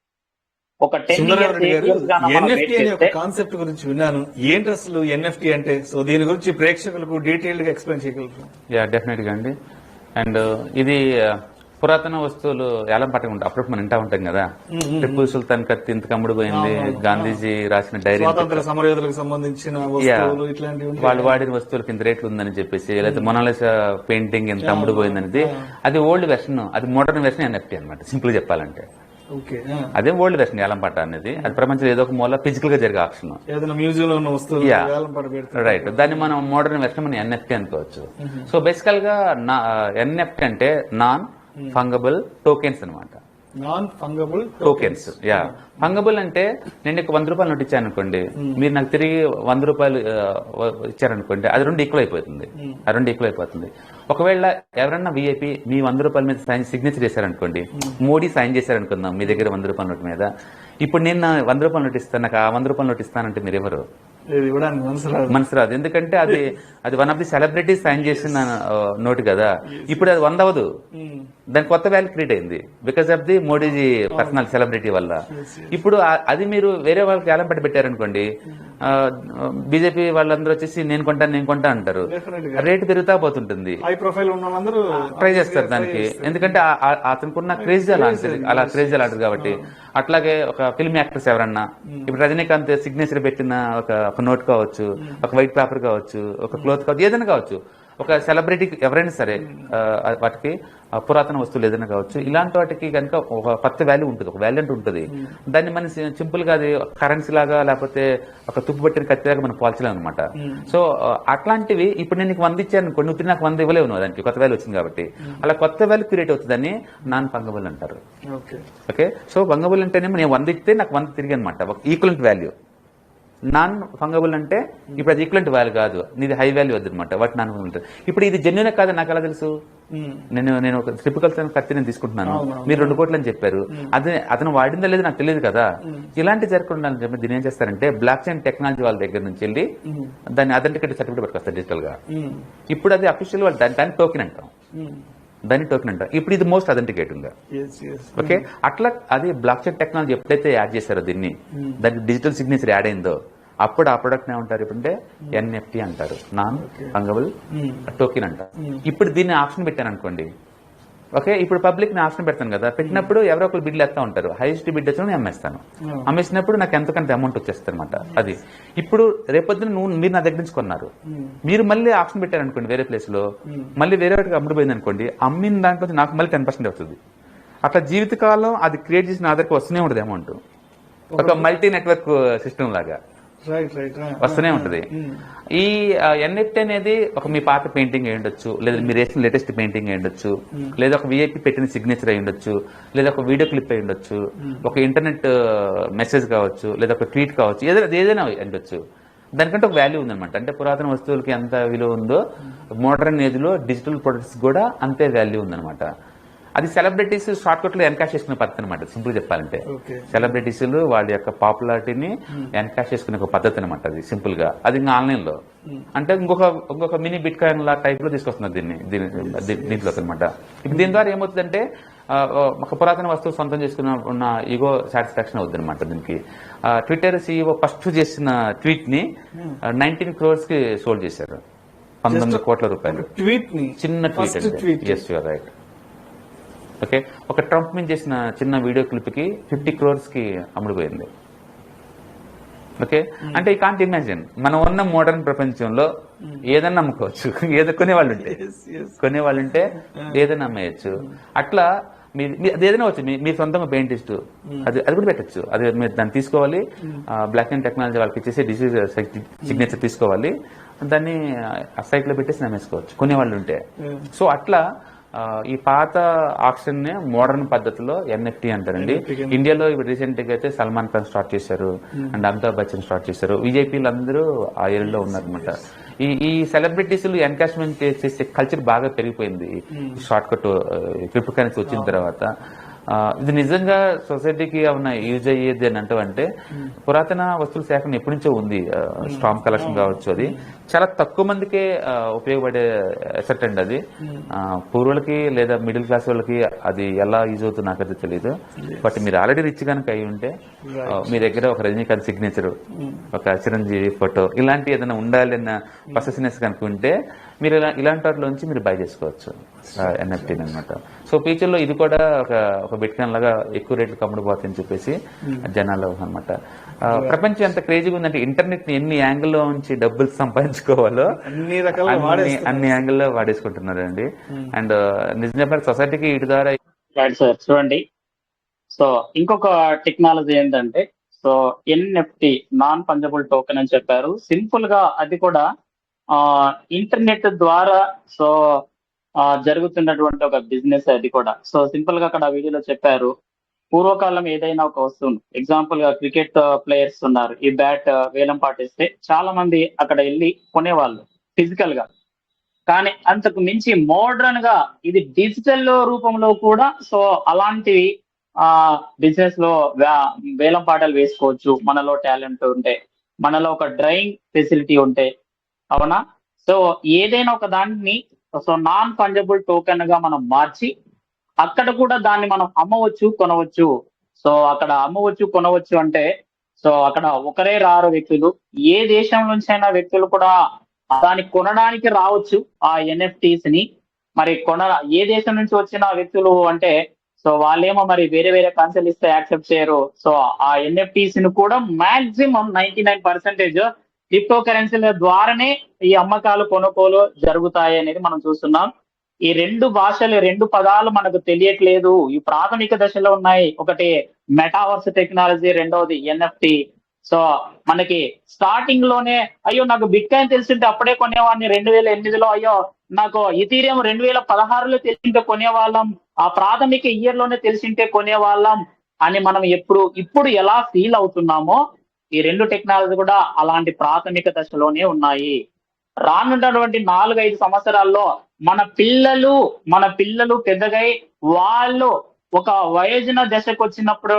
ఒక 10 సుందరరావు గారు, years గా మనం wait ఎన్ఎఫ్టీ అనే ఒక చేస్తే కాన్సెప్ట్ గురించి విన్నాను. ఏంటి అసలు ఎన్ఎఫ్టీ అంటే? సో దీని గురించి ప్రేక్షకులకు డీటెయిల్డ్ గా ఎక్స్ప్లెయిన్ చేయగలరు? యా, డెఫినెట్ గా అండి. అండ్ ఇది పురాతన వస్తువులు ఏలం పట్టకుండా ఉంటాయి. అప్పుడు మనం వింటా ఉంటాం కదా, టిప్పు సుల్తాన్ కత్తి ఇంతకు అమ్ముడు పోయింది, గాంధీజీ రాసిన డైరీ, స్వాతంత్ర సమరయోధులకు సంబంధించిన వస్తువులు, ఇట్లాంటివి వాళ్ళు వాడిన వస్తువులకి ఇంత రేట్లు ఉందని చెప్పేసి, లేదా మొనాలిసా పెయింటింగ్ ఇంత అమ్ముడు పోయిందనేది అది ఓల్డ్ వెర్షన్, అది మోడర్న్ వెర్షన్ ఎన్ఎఫ్టీ అనమాట, సింపుల్ చెప్పాలంటే. అదే ఓల్డ్ వెర్షన్ ఏలం పాట అనేది. అది ప్రపంచంలో ఏదో ఒక మూల ఫిజికల్ గా జరిగే ఆప్షన్, ఏదైనా మ్యూజియం లో ఉన్న వస్తువులు, రైట్. దాన్ని మనం మోడర్న్ వెర్షన్ మనం ఎన్ఎఫ్టీ అనుకోవచ్చు. సో బేసికల్ గా ఎన్ఎఫ్టీ అంటే నాన్ ఫంగబుల్ టోకెన్స్ అనమాట. Non fungible tokens. Yeah, fungible అంటే నేను నీకు 100 రూపాయలు నోట్ ఇచ్చాను అనుకోండి, మీరు నాకు తిరిగి 100 రూపాయలు ఇచ్చారనుకోండి, అది 2 ఈక్వల్ అయిపోతుంది. ఆ 2 ఈక్వల్ అయిపోతుంది. ఒకవేళ ఎవరన్నా విఐపి మీ 100 రూపాయల మీద సిగ్నేచర్ చేశారనుకోండి, మోడీ సైన్ చేశారనుకుందాం మీ దగ్గర 100 రూపాయల నోట్ మీద, ఇప్పుడు నేను 100 రూపాయల నోట్ ఇస్తాను, నాకు ఆ 100 రూపాయల నోట్ ఇస్తానంటే మీరు ఎవరు? మనసు రాదు. ఎందుకంటే అది one of the celebrities sign చేసిన నోట్ కదా. ఇప్పుడు అది 100 అవ్వదు, దానికి కొత్త వాల్యూ క్రియేట్ అయింది because of the Modi ji personal celebrity వల్ల. ఇప్పుడు అది మీరు వేరే వాళ్ళకి ఏలం పట్టి పెట్టారనుకోండి, బీజేపీ వాళ్ళందరూ వచ్చేసి నేను కొంటా అంటారు, రేటు పెరుగుతా పోతుంటుంది, హై ప్రొఫైల్ ఉన్న వాళ్ళందరూ ట్రై చేస్తారు దానికి. ఎందుకంటే అతనుకున్న క్రేజ్ అలాంటిది, అలా క్రేజ్ అలాంటిది కాబట్టి. అట్లాగే ఒక ఫిల్మ్ యాక్టర్స్ ఎవరన్నా, ఇప్పుడు రజనీకాంత్ సిగ్నేచర్ పెట్టిన ఒక నోట్ కావచ్చు, ఒక వైట్ పేపర్ కావచ్చు, ఒక క్లోత్ కావచ్చు, ఏదైనా కావచ్చు, ఒక సెలబ్రిటీ ఎవరైనా సరే వాటికి పురాతన వస్తువులు ఏదైనా కావచ్చు, ఇలాంటి వాటికి కనుక ఒక కొత్త వాల్యూ ఉంటుంది, ఒక వాల్యూంట్ ఉంటుంది. దాన్ని మనం సింపుల్ గా అది కరెన్సీ లాగా లేకపోతే ఒక తుప్పు పట్టిన కత్తిలాగా మనం పోల్చలేము అనమాట. సో అట్లాంటివి ఇప్పుడు నేను నీకు 100 ఇచ్చాను అనుకోండి, నువ్వు నాకు 100 ఇవ్వలేవు, దానికి కొత్త వాల్యూ వచ్చింది కాబట్టి. అలా కొత్త వాల్యూ క్రియేట్ అవుతుందని నాన్ ఫంగబుల్ అంటారు. ఓకే, సో ఫంగబుల్ అంటేనే నేను 100 ఇస్తే నాకు 100 తిరిగి అనమాట, ఒక ఈక్వలెంట్ వాల్యూ. నాన్ ఫంగబుల్ అంటే ఇప్పుడు అది ఈక్వలెంట్ వాల్యూ కాదు, నీది హై వాల్యూ వద్దు అనమాట, వాటి నాన్ ఫంగబుల్. ఇప్పుడు ఇది జెన్యునే కాదు నాకు ఎలా తెలుసు? నేను ఒక ట్రిపికల్ కత్తి నేను తీసుకుంటున్నాను, మీరు 2 కోట్లు అని చెప్పారు, అది అతను వాడిందా లేదు నాకు తెలియదు కదా. ఇలాంటి జరగకుండా అని చెప్పి దీని ఏం చేస్తారంటే బ్లాక్ చైన్ టెక్నాలజీ వాళ్ళ దగ్గర నుంచి వెళ్ళి దాన్ని అథెంటికేట్ సర్టిఫికేట్ పట్టుకొస్తారు డిజిటల్ గా. ఇప్పుడు అది అఫీషియల్ వాళ్ళు దాన్ని టోకెన్ అంటాం, ఇప్పుడు ఇది మోస్ట్ అథెంటికేటింగ్ గా. ఓకే, అట్లా అది బ్లాక్ చైన్ టెక్నాలజీ ఎప్పుడైతే యాడ్ చేశారో దీన్ని, దానికి డిజిటల్ సిగ్నేచర్ యాడ్ అయిందో, అప్పుడు ఆ ప్రొడక్ట్ ఏమంటారు అంటే ఎన్ఎఫ్టీ అంటారు, నాన్ ఫంగబుల్ టోకెన్ అంటారు. ఇప్పుడు దీన్ని ఆప్షన్ పెట్టాను అనుకోండి, ఓకే, ఇప్పుడు పబ్లిక్ ని ఆప్షన్ పెడతాను కదా, పెట్టినప్పుడు ఎవరో ఒకరు బిడ్లు వేస్తా ఉంటారు, హైయెస్ట్ బిడ్ వచ్చిన నేను అమ్మేస్తాను, అమ్మేసినప్పుడు నాకు ఎంతకంత అమౌంట్ వచ్చేస్తుంది అనమాట. అది ఇప్పుడు రేపొద్దున మీరు నా దగ్గర నుంచి కొన్నారు, మీరు మళ్ళీ ఆప్షన్ పెట్టారనుకోండి వేరే ప్లేస్ లో, మళ్ళీ వేరే వాటికి అమ్ముడుపోయింది అనుకోండి, అమ్మిన దాంట్లో నాకు మళ్ళీ 10% అవుతుంది. అట్లా జీవితకాలం అది క్రియేట్ చేసిన ఆధార్కి వస్తూనే ఉంటుంది అమౌంట్, ఒక మల్టీ నెట్వర్క్ సిస్టమ్ లాగా వస్తూనే ఉంటది. ఈ ఎన్ఎఫ్టీ అనేది ఒక మీ పాత పెయింటింగ్ అయి ఉండొచ్చు, లేదా మీరు వేసిన లేటెస్ట్ పెయింటింగ్ అయి ఉండొచ్చు, లేదా ఒక విఐపి పెట్టిన సిగ్నేచర్ అయి ఉండొచ్చు, లేదా ఒక వీడియో క్లిప్ అయి ఉండొచ్చు, ఒక ఇంటర్నెట్ మెసేజ్ కావచ్చు, లేదా ఒక ట్వీట్ కావచ్చు, ఏదైనా ఉండొచ్చు. దానికంటే ఒక వాల్యూ ఉందన్నమాట. అంటే పురాతన వస్తువులకి ఎంత విలువ ఉందో మోడర్న్ ఏజ్ లో డిజిటల్ ప్రొడక్ట్స్ కూడా అంతే వాల్యూ ఉందన్నమాట. అది సెలబ్రిటీస్ షార్ట్ కట్ లో ఎన్కాష్ చేసుకునే పద్ధతి అనమాట, సింపుల్ చెప్పాలంటే. సెలబ్రిటీస్ వాళ్ళ యొక్క పాపులారిటీని ఎన్కాష్ చేసుకునే ఒక పద్ధతి అనమాట, అది సింపుల్ గా. అది ఇంకా ఆన్లైన్ లో అంటే ఇంకొక మినీ బిట్ కాయిన్ లా టైప్ లో తీసుకొస్తున్నారు దీంట్లో అనమాట. ఇప్పుడు దీని ద్వారా ఏమవుతుందంటే ఒక పురాతన వస్తువు సొంతం చేసుకున్న ఉన్న ఈగో సాటిస్ఫాక్షన్ అవుతుంది అనమాట దీనికి. ట్విట్టర్ CEO ఫస్ట్ చేసిన ట్వీట్ ని 19 crores కి సోల్డ్ చేశారు, 19 కోట్ల రూపాయలు. చిన్న tweet. Yes, you are right. Okay, ఒక ట్రంప్ మీద చేసిన చిన్న వీడియో క్లిప్ కి 50 crores కి అమ్ముడుపోయింది. ఓకే, అంటే ఈ కాంట్ ఇమాజిన్ మనం ఉన్న మోడర్న్ ప్రపంచంలో ఏదైనా అమ్ముకోవచ్చు, కొనేవాళ్ళు ఉంటే ఏదైనా అమ్మేయచ్చు. అట్లా అది ఏదైనా వచ్చు, మీ సొంతంగా పెయింటిస్ట్ అది కూడా పెట్టచ్చు. అది మీరు దాన్ని తీసుకోవాలి, బ్లాక్ అండ్ టెక్నాలజీ వాళ్ళకి ఇచ్చేసి డిసీజ్ సిగ్నేచర్ తీసుకోవాలి, దాన్ని సైట్ లో పెట్టేసి నమ్మేసుకోవచ్చు కొనేవాళ్ళు ఉంటే. సో అట్లా ఈ పాత ఆప్షన్ ని మోడర్న్ పద్ధతిలో ఎన్ఎఫ్టీ అంటారండి. ఇండియాలో ఇప్పుడు రీసెంట్ గా అయితే సల్మాన్ ఖాన్ స్టార్ట్ చేశారు, అండ్ అమితాబ్ బచ్చన్ స్టార్ట్ చేశారు, విజేపీలు అందరూ ఆ ఏరియాలో ఉన్నారనమాట. ఈ సెలబ్రిటీస్ ఎన్కాష్మెంట్ చేసే కల్చర్ బాగా పెరిగిపోయింది షార్ట్ కట్ క్రిప్టో కరెన్సీ వచ్చిన తర్వాత. ఇది నిజంగా సొసైటీకి ఏమన్నా యూజ్ అయ్యేది అని అంటే పురాతన వస్తువుల సేకరణ ఎప్పటి నుంచో ఉంది. స్టాంప్ కలెక్షన్ కావచ్చు, అది చాలా తక్కువ మందికే ఉపయోగపడే ఎసెట్ అండి అది. పూర్వులకి లేదా మిడిల్ క్లాస్ వాళ్ళకి అది ఎలా యూజ్ అవుతుంది నాకైతే తెలియదు. బట్ మీరు ఆల్రెడీ రిచ్ కనుక అయి ఉంటే మీ దగ్గర ఒక రజనీకాంత్ సిగ్నేచర్, ఒక చిరంజీవి ఫోటో ఇలాంటి ఏదైనా ఉండాలి అన్న పసెసినెస్ కనుక ఉంటే మీరు ఇలాంటి వాటిలోంచి మీరు బై చేసుకోవచ్చు ఎన్ఎఫ్టీ అనమాట. సో ఫ్యూచర్ లో ఇది కూడా ఒక బిట్కాయిన్ లాగా ఎక్కువ రేట్లు కమ్ముడుపోతాయని చెప్పేసి జనాలు అనమాట. ప్రపంచం ఎంత క్రేజీగా ఉందంటే ఇంటర్నెట్ ని ఎన్ని యాంగిల్లో నుంచి డబ్బులు సంపాదించుకోవాలో అన్ని యాంగిల్లో వాడేసుకుంటున్నారు అండి. అండ్ నిజంగా సొసైటీకి ఇటు ద్వారా సార్ చూడండి. సో ఇంకొక టెక్నాలజీ ఏంటంటే so NFT, non fungible token అని చెప్పారు. సింపుల్ గా అది కూడా ఇంటర్నెట్ ద్వారా సో జరుగుతున్నటువంటి ఒక బిజినెస్ అది కూడా. సో సింపుల్ గా అక్కడ వీడియోలో చెప్పారు, పూర్వకాలం ఏదైనా ఒక వస్తువును, ఎగ్జాంపుల్ గా క్రికెట్ ప్లేయర్స్ ఉన్నారు, ఈ బ్యాట్ వేలం పాటిస్తే చాలా మంది అక్కడ వెళ్ళి కొనేవాళ్ళు ఫిజికల్ గా. కానీ అంతకు మించి మోడ్రన్ గా ఇది డిజిటల్ రూపంలో కూడా సో అలాంటివి బిజినెస్ లో వేలం పాటలు వేసుకోవచ్చు. మనలో టాలెంట్ ఉంటే, మనలో ఒక డ్రైయింగ్ ఫెసిలిటీ ఉంటే, అవునా. సో ఏదైనా ఒక దాన్ని సో నాన్ ఫంజబుల్ టోకెన్ గా మనం మార్చి అక్కడ కూడా దాన్ని మనం అమ్మవచ్చు, కొనవచ్చు. సో అక్కడ అమ్మవచ్చు, కొనవచ్చు అంటే సో అక్కడ ఒకరే రారు వ్యక్తులు, ఏ దేశం నుంచి అయినా వ్యక్తులు కూడా దాన్ని కొనడానికి రావచ్చు ఆ ఎన్ఎఫ్టీస్ ని. మరి ఏ దేశం నుంచి వచ్చిన వ్యక్తులు అంటే సో వాళ్ళేమో మరి వేరే వేరే కన్సల్ ఇస్తే యాక్సెప్ట్ చేయరు. సో ఆ ఎన్ఎఫ్టీస్ ని కూడా మాక్సిమం 99% క్రిప్టో కరెన్సీల ద్వారానే ఈ అమ్మకాలు కొనుగోలు జరుగుతాయి అనేది మనం చూస్తున్నాం. ఈ రెండు భాషలు, రెండు పదాలు మనకు తెలియట్లేదు, ఈ ప్రాథమిక దశలో ఉన్నాయి. ఒకటి మెటావర్స్ టెక్నాలజీ, రెండవది ఎన్ఎఫ్టి. సో మనకి స్టార్టింగ్ లోనే అయ్యో నాకు బిట్ కాయిన్ తెలిసింటే అప్పుడే కొనేవాడిని 2008లో, అయ్యో నాకు ఇథీరియం 2016లో తెలిసింటే కొనేవాళ్ళం, ఆ ప్రాథమిక ఇయర్ లోనే తెలిసింటే కొనేవాళ్ళం అని మనం ఇప్పుడు ఎలా ఫీల్ అవుతున్నామో ఈ రెండు టెక్నాలజీ కూడా అలాంటి ప్రాథమిక దశలోనే ఉన్నాయి. రానున్నటువంటి 4-5 సంవత్సరాల్లో మన పిల్లలు పెద్దగై వాళ్ళు ఒక వయోజన దశకు వచ్చినప్పుడు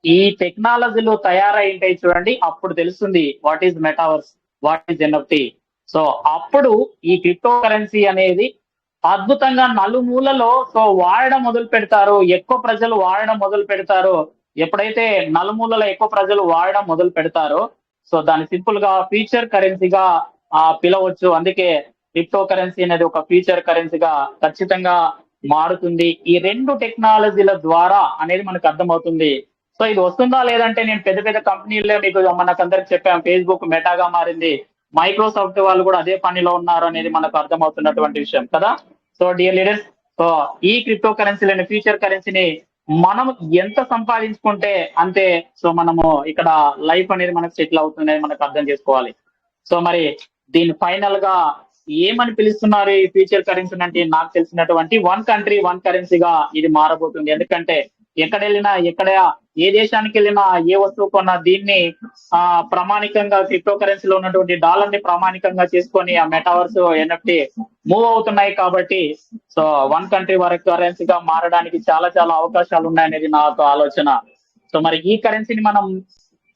ఈ టెక్నాలజీలు తయారై ఉంటాయి చూడండి, అప్పుడు తెలుస్తుంది what is metaverse, what is NFT. So అప్పుడు ఈ క్రిప్టో కరెన్సీ అనేది అద్భుతంగా నలుమూలలో సో వాడడం మొదలు పెడతారు, ఎక్కువ ప్రజలు వాడడం మొదలు పెడతారు. ఎప్పుడైతే నలుమూలలో ఎక్కువ ప్రజలు వాడడం మొదలు పెడతారో సో దాన్ని సింపుల్ గా ఫ్యూచర్ కరెన్సీగా పిలవచ్చు. అందుకే క్రిప్టో కరెన్సీ అనేది ఒక ఫ్యూచర్ కరెన్సీగా ఖచ్చితంగా మారుతుంది ఈ రెండు టెక్నాలజీల ద్వారా అనేది మనకు అర్థమవుతుంది. సో ఇది వస్తుందా లేదంటే నేను పెద్ద పెద్ద కంపెనీలే మీకు మనకందరికి చెప్పాం, ఫేస్బుక్ మెటాగా మారింది, మైక్రోసాఫ్ట్ వాళ్ళు కూడా అదే పనిలో ఉన్నారు అనేది మనకు అర్థమవుతున్నటువంటి విషయం కదా. సో డియర్ లీడర్స్, సో ఈ క్రిప్టో కరెన్సీలని, ఫ్యూచర్ కరెన్సీని మనం ఎంత సంపాదించుకుంటే అంతే సో మనము ఇక్కడ లైఫ్ అనేది మనకు సెటిల్ అవుతుంది మనకు అర్థం చేసుకోవాలి. సో మరి దీని ఫైనల్ గా ఏమని పిలుస్తున్నారు ఈ ఫ్యూచర్ కరెన్సీ అంటే, నాకు తెలిసినటువంటి వన్ కంట్రీ వన్ కరెన్సీగా ఇది మారబోతుంది. ఎందుకంటే ఎక్కడ వెళ్ళినా, ఏ దేశానికి వెళ్ళినా, ఏ వస్తువు కొన్నా దీన్ని ప్రామాణికంగా క్రిప్టో కరెన్సీలో ఉన్నటువంటి డాలర్ ని ప్రామాణికంగా చేసుకొని ఆ మెటావర్స్ ఎన్ఎఫ్టి మూవ్ అవుతున్నాయి. కాబట్టి సో వన్ కంట్రీ వరకు కరెన్సీగా మారడానికి చాలా చాలా అవకాశాలు ఉన్నాయనేది నాకు ఆలోచన. సో మరి ఈ కరెన్సీని మనం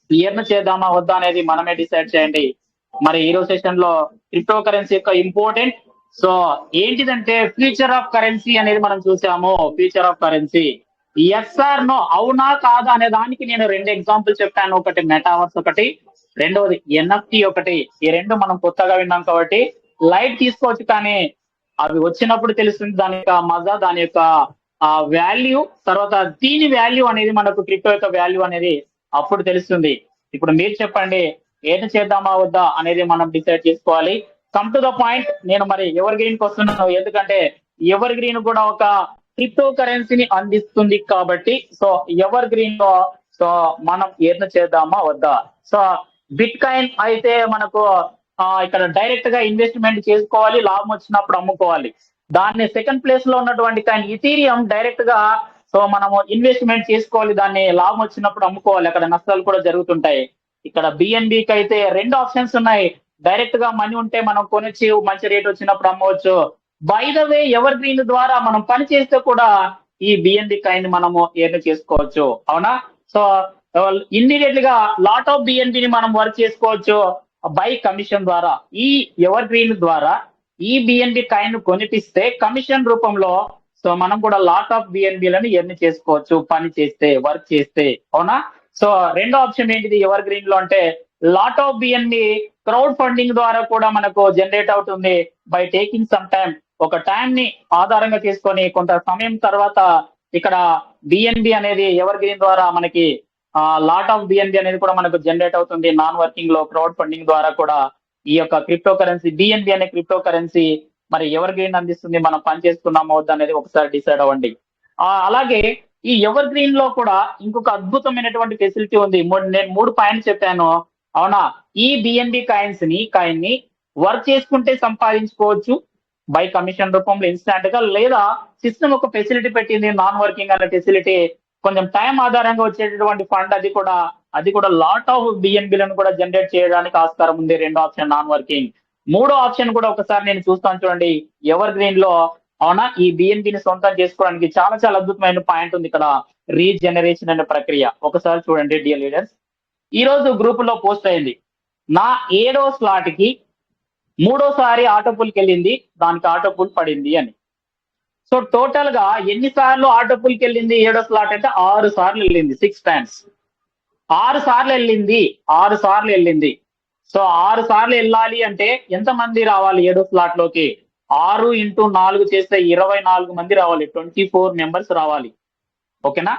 ఎర్న్ చేద్దామా వద్దా అనేది మనమే డిసైడ్ చేయండి. మరి ఈ రోజు సెషన్ లో క్రిప్టో కరెన్సీ యొక్క ఇంపార్టెంట్ సో ఏంటిదంటే ఫ్యూచర్ ఆఫ్ కరెన్సీ అనేది మనం చూసాము. Future of currency yes or no, అవునా కాదా అనే దానికి నేను 2 ఎగ్జాంపుల్ చెప్పాను. ఒకటి మెటావర్స్, ఒకటి రెండవది ఎన్ఎఫ్టి ఒకటి. ఈ రెండు మనం కొత్తగా విన్నాం కాబట్టి లైట్ తీసుకోవచ్చు, కానీ అవి వచ్చినప్పుడు తెలుస్తుంది దాని యొక్క మజా, దాని యొక్క వాల్యూ. తర్వాత దీని వాల్యూ అనేది మనకు క్రిప్టో యొక్క వాల్యూ అనేది అప్పుడు తెలుస్తుంది. ఇప్పుడు మీరు చెప్పండి, ఏం చేద్దామా వద్దా అనేది మనం డిసైడ్ చేసుకోవాలి. కమ్ టు ద పాయింట్, నేను మరి ఎవర్ గ్రీన్ కి వస్తున్నాను, ఎందుకంటే ఎవర్ గ్రీన్ కూడా ఒక క్రిప్టో కరెన్సీని అందిస్తుంది కాబట్టి సో ఎవర్ గ్రీన్ లో సో మనం ఎర్న్ చేద్దామా వద్దా. సో బిట్ కాయిన్ అయితే మనకు ఇక్కడ డైరెక్ట్ గా ఇన్వెస్ట్మెంట్ చేసుకోవాలి, లాభం వచ్చినప్పుడు అమ్ముకోవాలి. దాన్ని సెకండ్ ప్లేస్ లో ఉన్నటువంటి కాయిన్ ఇథీరియం డైరెక్ట్ గా సో మనము ఇన్వెస్ట్మెంట్ చేసుకోవాలి, దాన్ని లాభం వచ్చినప్పుడు అమ్ముకోవాలి, అక్కడ నష్టాలు కూడా జరుగుతుంటాయి. ఇక్కడ బిఎన్బికి అయితే 2 ఆప్షన్స్ ఉన్నాయి, డైరెక్ట్ గా మనీ ఉంటే మనం కొనిచ్చి మంచి రేట్ వచ్చినప్పుడు అమ్మవచ్చు. By the way ever green ద్వారా మనం పని చేస్తే కూడా ఈ బిఎన్బి కాయిన్ మనము ఎర్న్ చేసుకోవచ్చు. అవునా? సో ఇమ్మీడియట్ గా లాట్ ఆఫ్ బిఎన్బిని మనం వర్క్ చేసుకోవచ్చు బై కమిషన్ ద్వారా. ఈ ఎవర్ గ్రీన్ ద్వారా ఈ బిఎన్బి కాయిన్ కొనిపిస్తే కమిషన్ రూపంలో సో మనం కూడా లాట్ ఆఫ్ బిఎన్బిలను ఎర్న్ చేసుకోవచ్చు పని చేస్తే, వర్క్ చేస్తే. అవునా? సో రెండో ఆప్షన్ ఏంటిది ఎవర్ గ్రీన్ లో అంటే lot of BNB crowd funding ద్వారా కూడా మనకు జనరేట్ అవుతుంది బై టేకింగ్ సమ్ టైం. ఒక టైం ని ఆధారంగా తీసుకొని కొంత సమయం తర్వాత ఇక్కడ బిఎన్బి అనేది ఎవర్ గ్రీన్ ద్వారా మనకి లాట్ ఆఫ్ బిఎన్బి అనేది కూడా మనకు జనరేట్ అవుతుంది నాన్ వర్కింగ్ లో క్రౌడ్ ఫండింగ్ ద్వారా కూడా. ఈ యొక్క క్రిప్టో కరెన్సీ బిఎన్బి అనే క్రిప్టో కరెన్సీ మరి ఎవర్ గ్రీన్ అందిస్తుంది, మనం పని చేసుకున్నామో అనేది ఒకసారి డిసైడ్ అవ్వండి. అలాగే ఈ ఎవర్ గ్రీన్ లో కూడా ఇంకొక అద్భుతమైనటువంటి ఫెసిలిటీ ఉంది. నేను 3 పాయింట్స్ చెప్పాను. అవునా? ఈ బిఎన్బి కాయిన్ ని వర్క్ చేసుకుంటే సంపాదించుకోవచ్చు బై కమిషన్ రూపంలో ఇన్స్టాంట్ గా, లేదా సిస్టమ్ ఒక ఫెసిలిటీ పెట్టింది నాన్ వర్కింగ్ అనే ఫెసిలిటీ, కొంచెం టైం ఆధారంగా వచ్చేటటువంటి ఫండ్, అది కూడా లాట్ ఆఫ్ బిఎన్బిలను కూడా జనరేట్ చేయడానికి ఆస్కారం ఉంది. రెండో ఆప్షన్ నాన్ వర్కింగ్. మూడో ఆప్షన్ కూడా ఒకసారి నేను చూస్తాను చూడండి ఎవర్ గ్రీన్ లో. అవునా? ఈ బిఎన్బిని సొంతం చేసుకోవడానికి చాలా చాలా అద్భుతమైన పాయింట్ ఉంది ఇక్కడ, రీజనరేషన్ అనే ప్రక్రియ. ఒకసారి చూడండి డియర్ లీడర్స్, ఈ రోజు గ్రూప్ లో పోస్ట్ అయింది నా 7వ స్లాట్ కి 3వ ఆటోపుల్కి వెళ్ళింది, దానికి ఆటోపుల్ పడింది అని. సో టోటల్ గా ఎన్నిసార్లు ఆటోపుల్కి వెళ్ళింది 7వ స్లాట్ అంటే 6 సార్లు వెళ్ళింది. 6 times. 6 సార్లు వెళ్ళింది. సో 6 సార్లు వెళ్ళాలి అంటే ఎంత మంది రావాలి 7వ స్లాట్ లోకి? 6 × 4 చేస్తే 24 మంది రావాలి. 24 మెంబర్స్ రావాలి. ఓకేనా?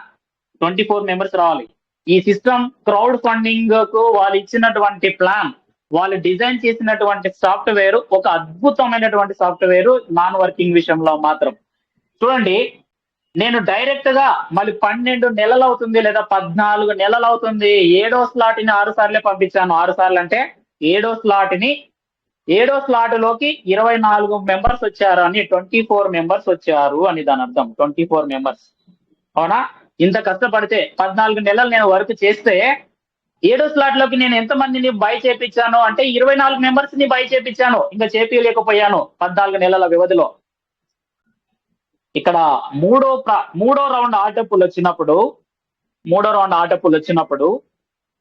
24 మెంబర్స్ రావాలి. ఈ సిస్టమ్ క్రౌడ్ ఫండింగ్ కు వాళ్ళు ఇచ్చినటువంటి ప్లాన్, వాళ్ళు డిజైన్ చేసినటువంటి సాఫ్ట్వేర్ ఒక అద్భుతమైనటువంటి సాఫ్ట్వేర్ నాన్ వర్కింగ్ విషయంలో మాత్రం. చూడండి, నేను డైరెక్ట్ గా మళ్ళీ 12 నెలలు అవుతుంది లేదా 14 నెలలు అవుతుంది 7వ స్లాట్ ని 6 సార్లే పంపించాను. 6 సార్లు అంటే 7వ స్లాట్ లోకి 24 మెంబర్స్ వచ్చారు అని, 24 మెంబర్స్ వచ్చారు అని దాని అర్థం. 24 మెంబర్స్. అవునా? ఇంత కష్టపడితే 14 నెలలు నేను వర్క్ చేస్తే 7వ స్లాట్ లోకి నేను ఎంత మందిని బై చేపించాను అంటే 24 మెంబర్స్ ని బై చేపించాను. ఇంకా చేపించలేకపోయాను 14 నెలల వ్యవధిలో. ఇక్కడ మూడో రౌండ్ ఆటోపుల్ వచ్చినప్పుడు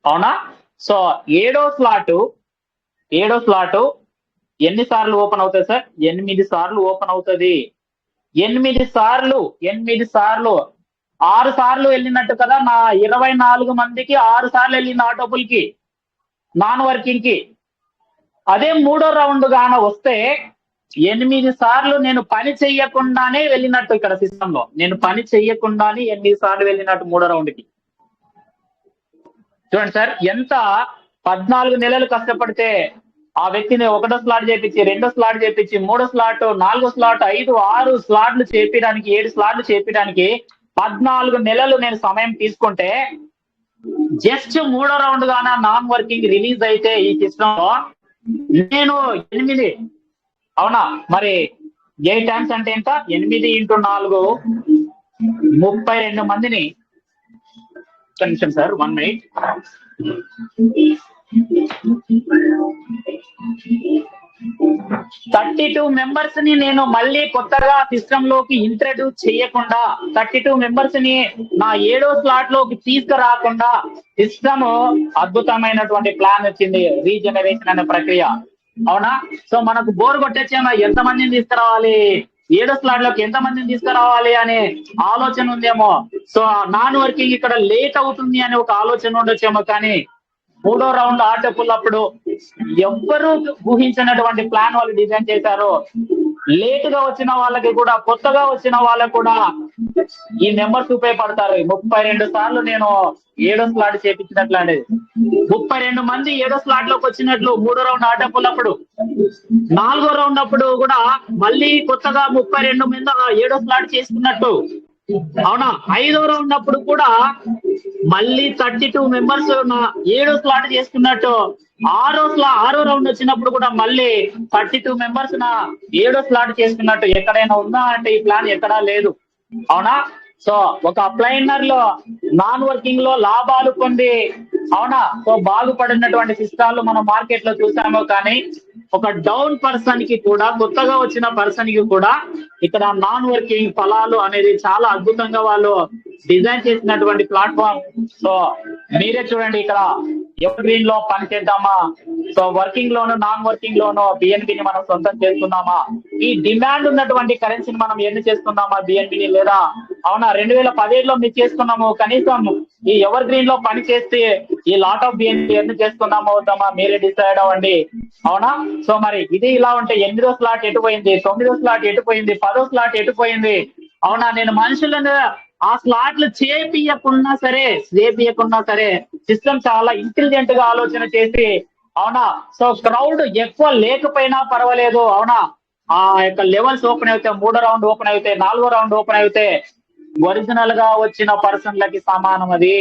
అవునా? సో 7వ స్లాట్ ఎన్ని సార్లు ఓపెన్ అవుతుంది సార్? 8 సార్లు ఓపెన్ అవుతుంది. 8 సార్లు 6 సార్లు వెళ్ళినట్టు కదా నా 24 మందికి 6 సార్లు వెళ్ళింది ఆటోపుల్ కి, నాన్ వర్కింగ్ కి. అదే మూడో రౌండ్ గాన వస్తే 8 సార్లు నేను పని చెయ్యకుండానే వెళ్ళినట్టు ఇక్కడ సిస్టమ్ లో. నేను పని చెయ్యకుండానే 8 సార్లు వెళ్ళినట్టు మూడో రౌండ్ కి. చూడండి సార్, ఎంత 14 నెలలు కష్టపడితే ఆ వ్యక్తిని 1వ స్లాట్ చేపించి, 2వ స్లాట్ చేపించి, 3వ స్లాట్, 4వ స్లాట్, 5, 6 స్లాట్లు చేపించడానికి, 7 స్లాట్లు చేపించడానికి 14 నెలలు నేను సమయం తీసుకుంటే, జస్ట్ మూడో రౌండ్ గాన నాన్ వర్కింగ్ రిలీజ్ అయితే ఈ సిస్టమ్ లో నేను 8, అవునా? మరి 8 times అంటే ఎంత? 8 × 4 32 మందిని. ఒక నిమిషం సార్, 1 minute. 32 మెంబర్స్ ని నేను మళ్ళీ కొత్తగా సిస్టమ్ లోకి ఇంట్రడ్యూస్ చేయకుండా, 32 మెంబర్స్ ని నా 7వ స్లాట్ లోకి తీసుకురాకుండా సిస్టమ్ అద్భుతమైనటువంటి ప్లాన్ వచ్చింది, రీజనరేషన్ అనే ప్రక్రియ. అవునా? సో మనకు బోర్ కొట్టేచ్చేమో ఎంత మందిని తీసుకురావాలి, 7వ స్లాట్ లోకి ఎంత మందిని తీసుకురావాలి అనే ఆలోచన ఉందేమో. సో నాన్ వర్కింగ్ ఇక్కడ లేట్ అవుతుంది అనే ఒక ఆలోచన ఉండొచ్చేమో. కానీ మూడో రౌండ్ ఆటోపుల్ అప్పుడు ఎవ్వరూ ఊహించినటువంటి ప్లాన్ వాళ్ళు డిజైన్ చేశారు. లేట్ గా వచ్చిన వాళ్ళకి కూడా, కొత్తగా వచ్చిన వాళ్ళకి కూడా ఈ మెంబర్స్ ఉపయోగపడతారు. 32 సార్లు నేను 7వ స్లాట్ చేపించినట్లు అనేది, 32 మంది 7వ స్లాట్ లోకి వచ్చినట్లు మూడో రౌండ్ ఆటోపుల్ అప్పుడు. 4వ రౌండ్ అప్పుడు కూడా మళ్ళీ కొత్తగా 32 మంది 7వ స్లాట్ చేసుకున్నట్టు. అవునా? 5వ రౌండ్ అప్పుడు కూడా మళ్ళీ 32 మెంబర్స్ 7వ స్లాట్ చేసుకున్నట్టు. 6వ రౌండ్ వచ్చినప్పుడు కూడా మళ్ళీ 32 మెంబర్స్ 7వ స్లాట్ చేసుకున్నట్టు. ఎక్కడైనా ఉందా అంటే ఈ ప్లాన్ ఎక్కడా లేదు. అవునా? సో ఒక అప్లైనర్ లో నాన్ వర్కింగ్ లో లాభాలు పొంది అవునా? సో బాగుపడినటువంటి సిస్టాలు మనం మార్కెట్ లో చూసాము, కానీ ఒక డౌన్ పర్సన్ కి కూడా, కొత్తగా వచ్చిన పర్సన్ కి కూడా ఇక్కడ నాన్ వర్కింగ్ ఫలాలు అనేది చాలా అద్భుతంగా వాళ్ళు డిజైన్ చేసినటువంటి ప్లాట్ఫామ్. సో మీరే చూడండి, ఇక్కడ ఎవర్ గ్రీన్ లో పని చేద్దామా, సో వర్కింగ్ లోను నాన్ వర్కింగ్ లోను బిఎన్బిని మనం సొంతం చేసుకుందామా, ఈ డిమాండ్ ఉన్నటువంటి కరెన్సీని మనం ఎన్ని చేసుకుందామా బిఎన్బిని, లేదా అవునా 2017లో మీరు చేసుకున్నాము, కనీసం ఈ ఎవర్ గ్రీన్ లో పని చేస్తే ఈ లాట్ ఆఫ్ బిఎన్బి ఎన్ని చేసుకుందామా అవుతామా మీరే డిసైడ్ అవ్వండి. అవునా? సో మరి ఇది ఇలా ఉంటే 8వ స్లాట్ ఎటుపోయింది, 9వ స్లాట్ ఎటుపోయింది, 10వ స్లాట్ ఎటుపోయింది. అవునా? నేను మనుషులను ఆ స్లాట్లు చేపియకున్నా సరే సిస్టమ్ చాలా ఇంటెలిజెంట్ గా ఆలోచన చేసి, అవునా, సో క్రౌడ్ ఎక్కువ లేకపోయినా పర్వాలేదు, అవునా, ఆ యొక్క లెవెల్స్ ఓపెన్ అయితే 3వ రౌండ్ ఓపెన్ అయితే 4వ రౌండ్ ఓపెన్ అయితే ఒరిజినల్ గా వచ్చిన పర్సన్లకి సమానం. అది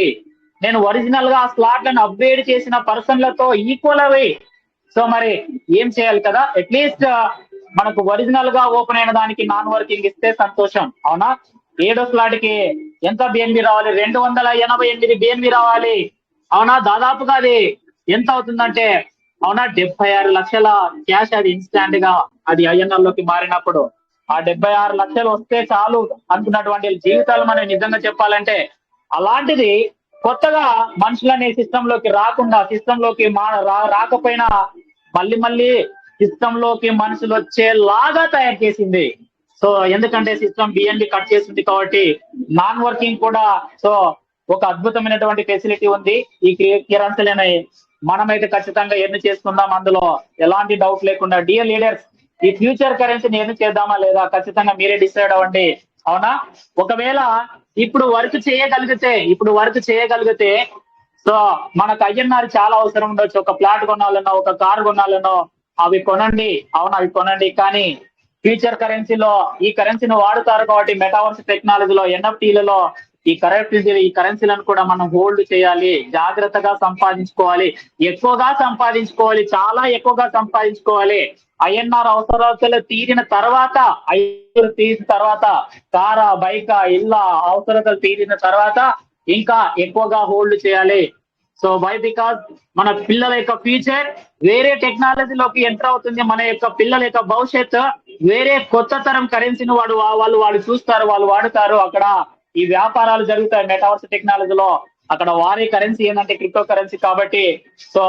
నేను ఒరిజినల్ గా ఆ స్లాట్లను అప్గ్రేడ్ చేసిన పర్సన్లతో ఈక్వల్ అవి. సో మరి ఏం చేయాలి కదా, అట్లీస్ట్ మనకు ఒరిజినల్ గా ఓపెన్ అయిన దానికి నాన్ వర్కింగ్ ఇస్తే సంతోషం. అవునా? 7వ స్లాట్ కి ఎంత బిఎన్బి రావాలి? 288 బిఎన్బి రావాలి. అవునా? దాదాపుగా అది ఎంత అవుతుందంటే, అవునా, 76 లక్షల క్యాష్ అది ఇన్స్టాంట్ గా అది ఐఎన్ఆర్ లోకి మారినప్పుడు. ఆ 76 లక్షలు వస్తే చాలు అనుకున్నటువంటి జీవితాలు మనం నిజంగా చెప్పాలంటే. అలాంటిది కొత్తగా మనుషులనే సిస్టమ్ లోకి రాకుండా, సిస్టమ్ లోకి రాకపోయినా మళ్ళీ సిస్టమ్ లోకి మనుషులు వచ్చేలాగా తయారు చేసింది. సో ఎందుకంటే సిస్టమ్ బిఎన్బి కట్ చేసింది కాబట్టి నాన్ వర్కింగ్ కూడా సో ఒక అద్భుతమైనటువంటి ఫెసిలిటీ ఉంది. ఈ కరెన్సీలని మనమైతే ఖచ్చితంగా ఎర్న్ చేసుకుందాం, అందులో ఎలాంటి డౌట్ లేకుండా. డియర్ లీడర్స్, ఈ ఫ్యూచర్ కరెన్సీని ఎర్న్ చేద్దామా లేదా ఖచ్చితంగా మీరే డిసైడ్ అవ్వండి. అవునా? ఒకవేళ ఇప్పుడు వర్క్ చేయగలిగితే సో మనకు ఐఎన్ఆర్ చాలా అవసరం ఉండొచ్చు. ఒక ఫ్లాట్ కొనాలనో, ఒక కార్ కొనాలనో అవి కొనండి. అవునా, అవి కొనండి. కానీ ఫ్యూచర్ కరెన్సీలో ఈ కరెన్సీని వాడుతారు కాబట్టి మెటావర్స్ టెక్నాలజీలో, ఎన్ఎఫ్టీలలో ఈ కరెన్సీలను కూడా మనం హోల్డ్ చేయాలి, జాగ్రత్తగా సంపాదించుకోవాలి, చాలా ఎక్కువగా సంపాదించుకోవాలి. ఐఎన్ఆర్ అవసరాలు తీరిన తర్వాత, కారా, బైకా, ఇళ్ళ అవసరాలు తీరిన తర్వాత ఇంకా ఎక్కువగా హోల్డ్ చేయాలి. So why? బికాస్ మన పిల్లల యొక్క ఫ్యూచర్ వేరే టెక్నాలజీలోకి ఎంటర్ అవుతుంది. మన యొక్క పిల్లల యొక్క భవిష్యత్తు వేరే కొత్త తరం కరెన్సీని వాళ్ళు చూస్తారు, వాళ్ళు వాడుతారు. అక్కడ ఈ వ్యాపారాలు జరుగుతాయి మెటావర్స్ టెక్నాలజీలో. అక్కడ వారి కరెన్సీ ఏంటంటే క్రిప్టో కరెన్సీ. కాబట్టి సో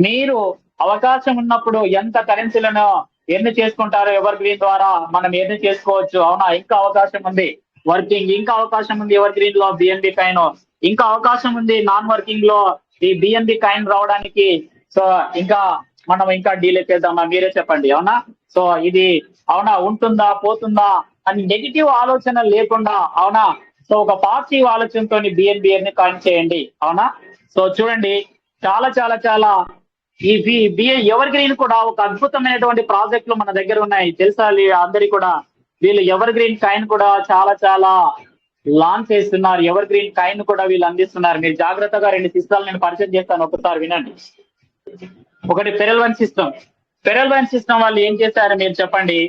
మీరు అవకాశం ఉన్నప్పుడు ఎంత కరెన్సీలను ఎర్న్ చేసుకుంటారో ఎవర్ గ్రీన్ ద్వారా మనం ఎర్న్ చేసుకోవచ్చు. అవునా? ఇంకా అవకాశం ఉంది వర్కింగ్, ఇంకా అవకాశం ఉంది ఎవర్ గ్రీన్ లో బిఎన్బి కాయిన్, ఇంకా అవకాశం ఉంది నాన్ వర్కింగ్ లో ఈ బిఎన్బి కాయిన్ రావడానికి. సో మనం ఇంకా డీల్ చేద్దామా మీరే చెప్పండి. అవునా? సో ఇది అవునా ఉంటుందా పోతుందా అని నెగిటివ్ ఆలోచన లేకుండా, అవునా, సో ఒక పాజిటివ్ ఆలోచనతో బిఎన్బిఆర్ ని కాయిన్ చేయండి. అవునా? సో చూడండి, చాలా ఈ ఎవర్ గ్రీన్ కూడా ఒక అద్భుతమైనటువంటి ప్రాజెక్టులు మన దగ్గర ఉన్నాయి తెలుసా అందరికి కూడా. వీళ్ళు ఎవర్ గ్రీన్ కాయిన్ కూడా చాలా లాంచ్ చేస్తున్నారు. ఎవర్ గ్రీన్ కాయిన్ కూడా వీళ్ళు అందిస్తున్నారు. మీరు జాగ్రత్తగా 2 సిస్టాలు నేను పరిచయం చేస్తాను, ఒకసారి వినండి. ఒకటి పెరల్వన్ సిస్టమ్ వాళ్ళు ఏం చేశారు మీరు చెప్పండి.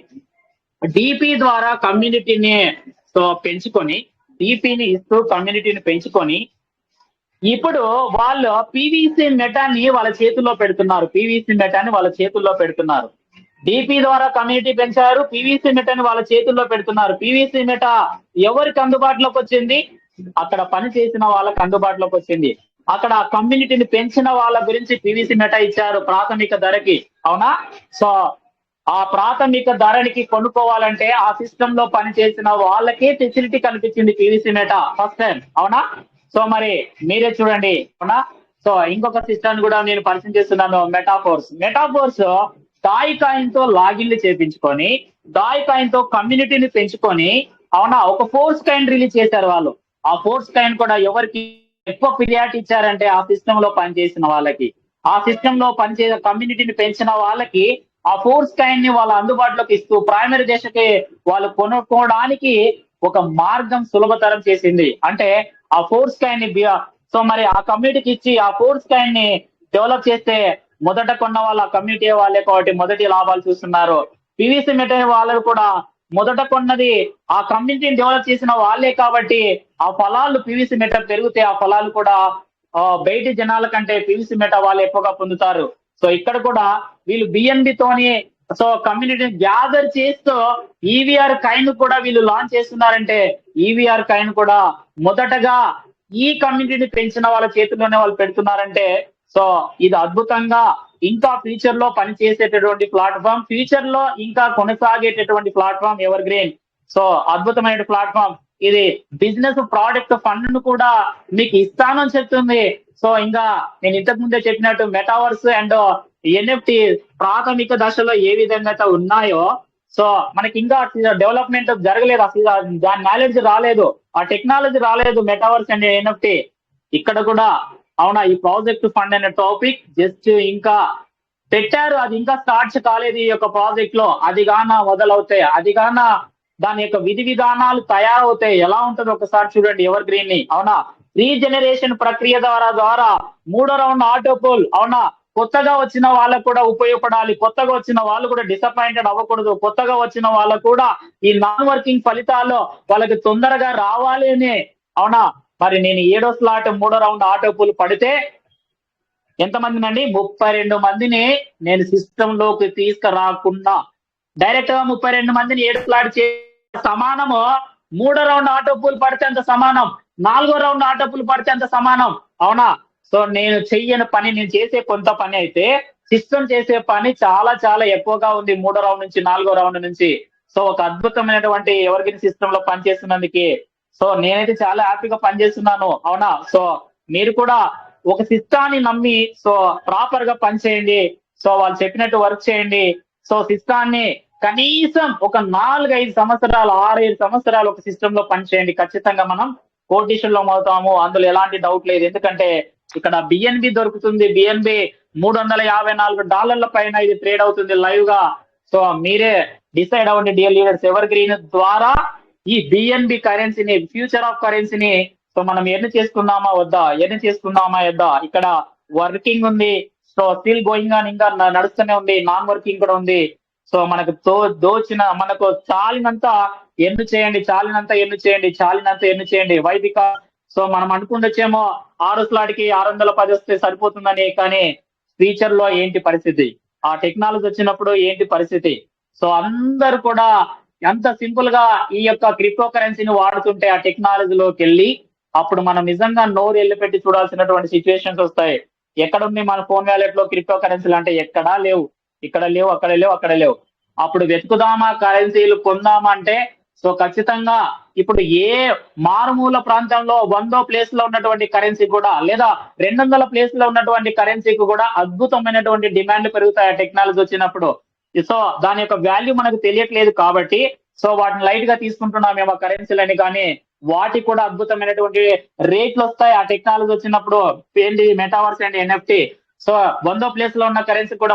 డిపి ద్వారా కమ్యూనిటీని పెంచుకొని, డిపిని ఇస్తూ కమ్యూనిటీని పెంచుకొని, ఇప్పుడు వాళ్ళు పీవీసీ మెటాని వాళ్ళ చేతుల్లో పెడుతున్నారు. డిపి ద్వారా కమ్యూనిటీ పెంచారు, పీవీసీ మెటాని వాళ్ళ చేతుల్లో పెడుతున్నారు. పీవీసీ మెటా ఎవరికి అందుబాటులోకి వచ్చింది? అక్కడ పని చేసిన వాళ్ళకి అందుబాటులోకి వచ్చింది. అక్కడ కమ్యూనిటీని పెంచిన వాళ్ళ గురించి పీవీసీ మెటా ఇచ్చారు ప్రాథమిక ధరకి. అవునా? సో ఆ ప్రాథమిక ధరనికి కొనుక్కోవాలంటే ఆ సిస్టమ్ లో పనిచేసిన వాళ్ళకే ఫెసిలిటీ కనిపించింది పీవీసీ మెటా ఫస్ట్ టైం. అవునా? సో మరి మీరే చూడండి. అవునా? సో ఇంకొక సిస్టమ్ కూడా నేను పరిచయం చేస్తున్నాను, మెటాఫోర్స్ డాయ్ కాయిన్ తో లాగిన్లు చేపించుకొని, డాయ్ కాయిన్ తో కమ్యూనిటీని పెంచుకొని, అవునా, ఒక ఫోర్స్ కాయిన్ రిలీజ్ చేశారు వాళ్ళు. ఆ ఫోర్స్ కాయిన్ కూడా ఎవరికి ఎక్కువ ప్రియారిటీ ఇచ్చారంటే ఆ సిస్టమ్ లో పనిచేసిన వాళ్ళకి, ఆ సిస్టమ్ లో పనిచేసే కమ్యూనిటీని పెంచిన వాళ్ళకి ఆ ఫోర్స్ కాయిన్ ని వాళ్ళ అందుబాటులోకి ఇస్తూ ప్రైమరీ దశకి వాళ్ళు కొనుక్కోవడానికి ఒక మార్గం సులభతరం చేసింది. అంటే ఆ ఫోర్స్ కాయిన్ ని సో మరి ఆ కమ్యూనిటీకి ఇచ్చి ఆ ఫోర్స్ కాయిన్ ని డెవలప్ చేస్తే మొదట కొన్న వాళ్ళ కమ్యూనిటీ వాళ్ళే కాబట్టి మొదటి లాభాలు చూస్తున్నారు. పీవీసీ మెటీరియల్ వాళ్ళు కూడా మొదట కొన్నది ఆ కమ్యూనిటీని డెవలప్ చేసిన వాళ్ళే కాబట్టి ఆ ఫలాలు పీవీసీ మెటీరియల్ పెరిగితే ఆ ఫలాలు కూడా బయటి జనాల కంటే పివిసి మెటా వాళ్ళు ఎక్కువగా పొందుతారు. సో ఇక్కడ కూడా వీళ్ళు బిఎన్బి తోని సో కమ్యూనిటీని గ్యాదర్ చేస్తూ ఈవీఆర్ కైన్ కూడా వీళ్ళు లాంచ్ చేస్తున్నారంటే ఈవీఆర్ కైన్ కూడా మొదటగా ఈ కమ్యూనిటీని పెంచిన వాళ్ళ చేతుల్లోనే వాళ్ళు పెడుతున్నారంటే సో ఇది అద్భుతంగా ఇంకా ఫ్యూచర్ లో పనిచేసేటటువంటి ప్లాట్ఫామ్, ఫ్యూచర్ లో ఇంకా కొనసాగేటటువంటి ప్లాట్ఫామ్ ఎవర్ గ్రీన్. సో అద్భుతమైన ప్లాట్ఫామ్ ఇది. బిజినెస్ ప్రోడక్ట్ ఫండ్ ను కూడా మీకు ఇస్తానని చెప్తుంది. సో ఇంకా నేను ఇంతకు ముందే చెప్పినట్టు మెటావర్స్ అండ్ ఎన్ఎఫ్టి ప్రాథమిక దశలో ఏ విధంగా అయితే ఉన్నాయో సో మనకి ఇంకా డెవలప్మెంట్ జరగలేదు, అసలు దాని నాలెడ్జ్ రాలేదు, ఆ టెక్నాలజీ రాలేదు మెటావర్స్ అండ్ ఎన్ఎఫ్టి. ఇక్కడ కూడా అవునా ఈ ప్రాజెక్ట్ ఫండ్ అనే టాపిక్ జస్ట్ ఇంకా పెట్టారు, అది ఇంకా స్టార్ట్ కాలేదు ఈ యొక్క ప్రాజెక్ట్ లో. అది గాన మొదలవుతాయి, అది గాన దాని యొక్క విధి విధానాలు తయారవుతాయి. ఎలా ఉంటుందో ఒకసారి చూడండి ఎవర్ గ్రీన్ ని. అవునా రీజనరేషన్ ప్రక్రియ ద్వారా 3వ రౌండ్ ఆటోపోల్ అవునా కొత్తగా వచ్చిన వాళ్ళకు కూడా ఉపయోగపడాలి, కొత్తగా వచ్చిన వాళ్ళు కూడా డిసప్పాయింటెడ్ అవ్వకూడదు, కొత్తగా వచ్చిన వాళ్ళకు కూడా ఈ నాన్ వర్కింగ్ ఫలితాల్లో వాళ్ళకి తొందరగా రావాలి అని. అవునా మరి నేను 7వ స్లాట్ 3వ రౌండ్ ఆటోపోల్ పడితే ఎంతమందినండి 32 మందిని నేను సిస్టమ్ లోకి తీసుకురాకుండా డైరెక్ట్ గా 32 మందిని 7 స్లాట్ సమానము. 3వ రౌండ్ ఆటోపోల్ పడితే అంత సమానం, 4వ రౌండ్ ఆటోపోల్ పడితే అంత సమానం. అవునా సో నేను చెయ్యని పని, నేను చేసే కొంత పని అయితే సిస్టమ్ చేసే పని చాలా చాలా ఎక్కువగా ఉంది 3వ రౌండ్ నుంచి 4వ రౌండ్ నుంచి. సో ఒక అద్భుతమైనటువంటి ఎవరికైనా సిస్టమ్ లో పనిచేస్తున్నందుకు సో నేనైతే చాలా హ్యాపీగా పనిచేస్తున్నాను. అవునా సో మీరు కూడా ఒక సిస్టాన్ని నమ్మి సో ప్రాపర్ గా పనిచేయండి. సో వాళ్ళు చెప్పినట్టు వర్క్ చేయండి. సో సిస్టాన్ని కనీసం ఒక 4-5 సంవత్సరాలు 6-7 సంవత్సరాలు ఒక సిస్టమ్ లో పనిచేయండి. ఖచ్చితంగా మనం కోటేషన్ లో అవుతాము, అందులో ఎలాంటి డౌట్ లేదు. ఎందుకంటే ఇక్కడ బిఎన్బి దొరుకుతుంది, బిఎన్బి $354 పైన ఇది ట్రేడ్ అవుతుంది లైవ్ గా. సో మీరే డిసైడ్ అవ్వండి డియర్ లీడర్స్. ఎవర్ గ్రీన్ ద్వారా ఈ బిఎన్బి కరెన్సీని, ఫ్యూచర్ ఆఫ్ కరెన్సీని సో మనం ఎర్న్ చేసుకుందామా వద్దా, ఇక్కడ వర్కింగ్ ఉంది, సో స్టిల్ గోయింగ్ ఆన్, ఇంకా నడుస్తూనే ఉంది, నాన్ వర్కింగ్ కూడా ఉంది. సో మనకు మనకు చాలినంత ఎన్ను చేయండి. వై బికాస్ సో మనం అనుకుండొచ్చేమో 6 స్లాట్ కి 610 వస్తే సరిపోతుందని, కానీ ఫ్యూచర్ లో ఏంటి పరిస్థితి, ఆ టెక్నాలజీ వచ్చినప్పుడు ఏంటి పరిస్థితి. సో అందరు కూడా ఎంత సింపుల్ గా ఈ యొక్క క్రిప్టో కరెన్సీని వాడుతుంటే ఆ టెక్నాలజీలోకి వెళ్ళి అప్పుడు మనం నిజంగా నోరు ఎల్లు పెట్టి చూడాల్సినటువంటి సిచ్యువేషన్స్ వస్తాయి. ఎక్కడుంది మన ఫోన్ వ్యాలెట్ లో క్రిప్టో కరెన్సీలు అంటే ఎక్కడా లేవు, ఇక్కడ లేవు, అక్కడ లేవు. అప్పుడు వెతుకుదామా కరెన్సీలు కొందామా అంటే సో ఖచ్చితంగా ఇప్పుడు ఏ మారుమూల ప్రాంతంలో 100 ప్లేస్ లో ఉన్నటువంటి కరెన్సీ కూడా లేదా 200 ప్లేస్ లో ఉన్నటువంటి కరెన్సీకి కూడా అద్భుతమైనటువంటి డిమాండ్ పెరుగుతాయి ఆ టెక్నాలజీ వచ్చినప్పుడు. సో దాని యొక్క వాల్యూ మనకు తెలియట్లేదు కాబట్టి సో వాటిని లైట్ గా తీసుకుంటున్నామేమో కరెన్సీలని, కానీ వాటికి కూడా అద్భుతమైనటువంటి రేట్లు వస్తాయి ఆ టెక్నాలజీ వచ్చినప్పుడు. ఏంటి metaverse and NFT. So 100 place లో ఉన్న కరెన్సీ కూడా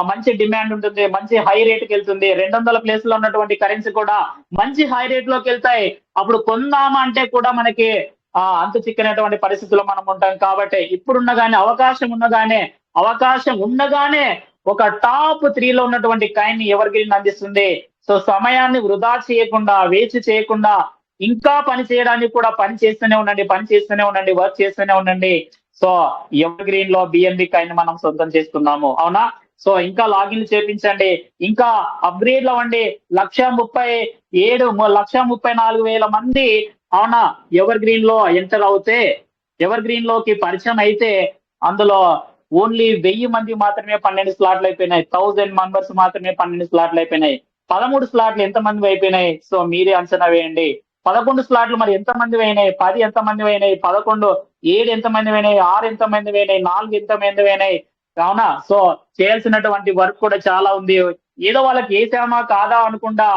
మంచి డిమాండ్ ఉంటుంది, మంచి హై రేట్ కి వెళ్తుంది. 200 ప్లేస్ లో ఉన్నటువంటి కరెన్సీ కూడా మంచి హై రేట్ లోకి వెళ్తాయి. అప్పుడు కొందామా అంటే కూడా మనకి అంతు చిక్కినటువంటి పరిస్థితుల్లో మనం ఉంటాం. కాబట్టి ఇప్పుడున్నగానే అవకాశం ఉండగానే ఒక టాప్ 3 లో ఉన్నటువంటి కాయిన్ ని ఎవర్ గ్రీన్ అందిస్తుంది. సో సమయాన్ని వృధా చేయకుండా, వేచి చేయకుండా ఇంకా పని చేయడానికి కూడా పని చేస్తూనే ఉండండి, వర్క్ చేస్తూనే ఉండండి. సో ఎవర్ గ్రీన్ లో బిఎన్బి కాయిన్ మనం సొంతం చేసుకున్నాము. అవునా సో ఇంకా లాగిన్లు చేపించండి, ఇంకా అప్గ్రేడ్ అవ్వండి. 1,34,000 మంది అవునా ఎవర్ గ్రీన్ లో ఎంటర్ అవుతే, ఎవర్ గ్రీన్ లోకి పరిచయం అయితే అందులో ఓన్లీ 1000 మంది మాత్రమే 12 స్లాట్లు అయిపోయినాయి. 1000 మెంబర్స్ మాత్రమే 12 స్లాట్లు అయిపోయినాయి. 13 స్లాట్లు ఎంత మంది అయిపోయినాయి సో మీరే అంచనా వేయండి. 11 స్లాట్లు మరి ఎంత మంది అయినాయి, 10 ఎంత మంది అయినాయి, 11, 7 ఎంత మంది అయినాయి, 6 ఎంత మంది అయినాయి, 4 ఎంత మంది అయినాయి. అవునా సో చేయాల్సినటువంటి వర్క్ కూడా చాలా ఉంది. ఏదో వాళ్ళకి వేసామా కాదా అనుకుండా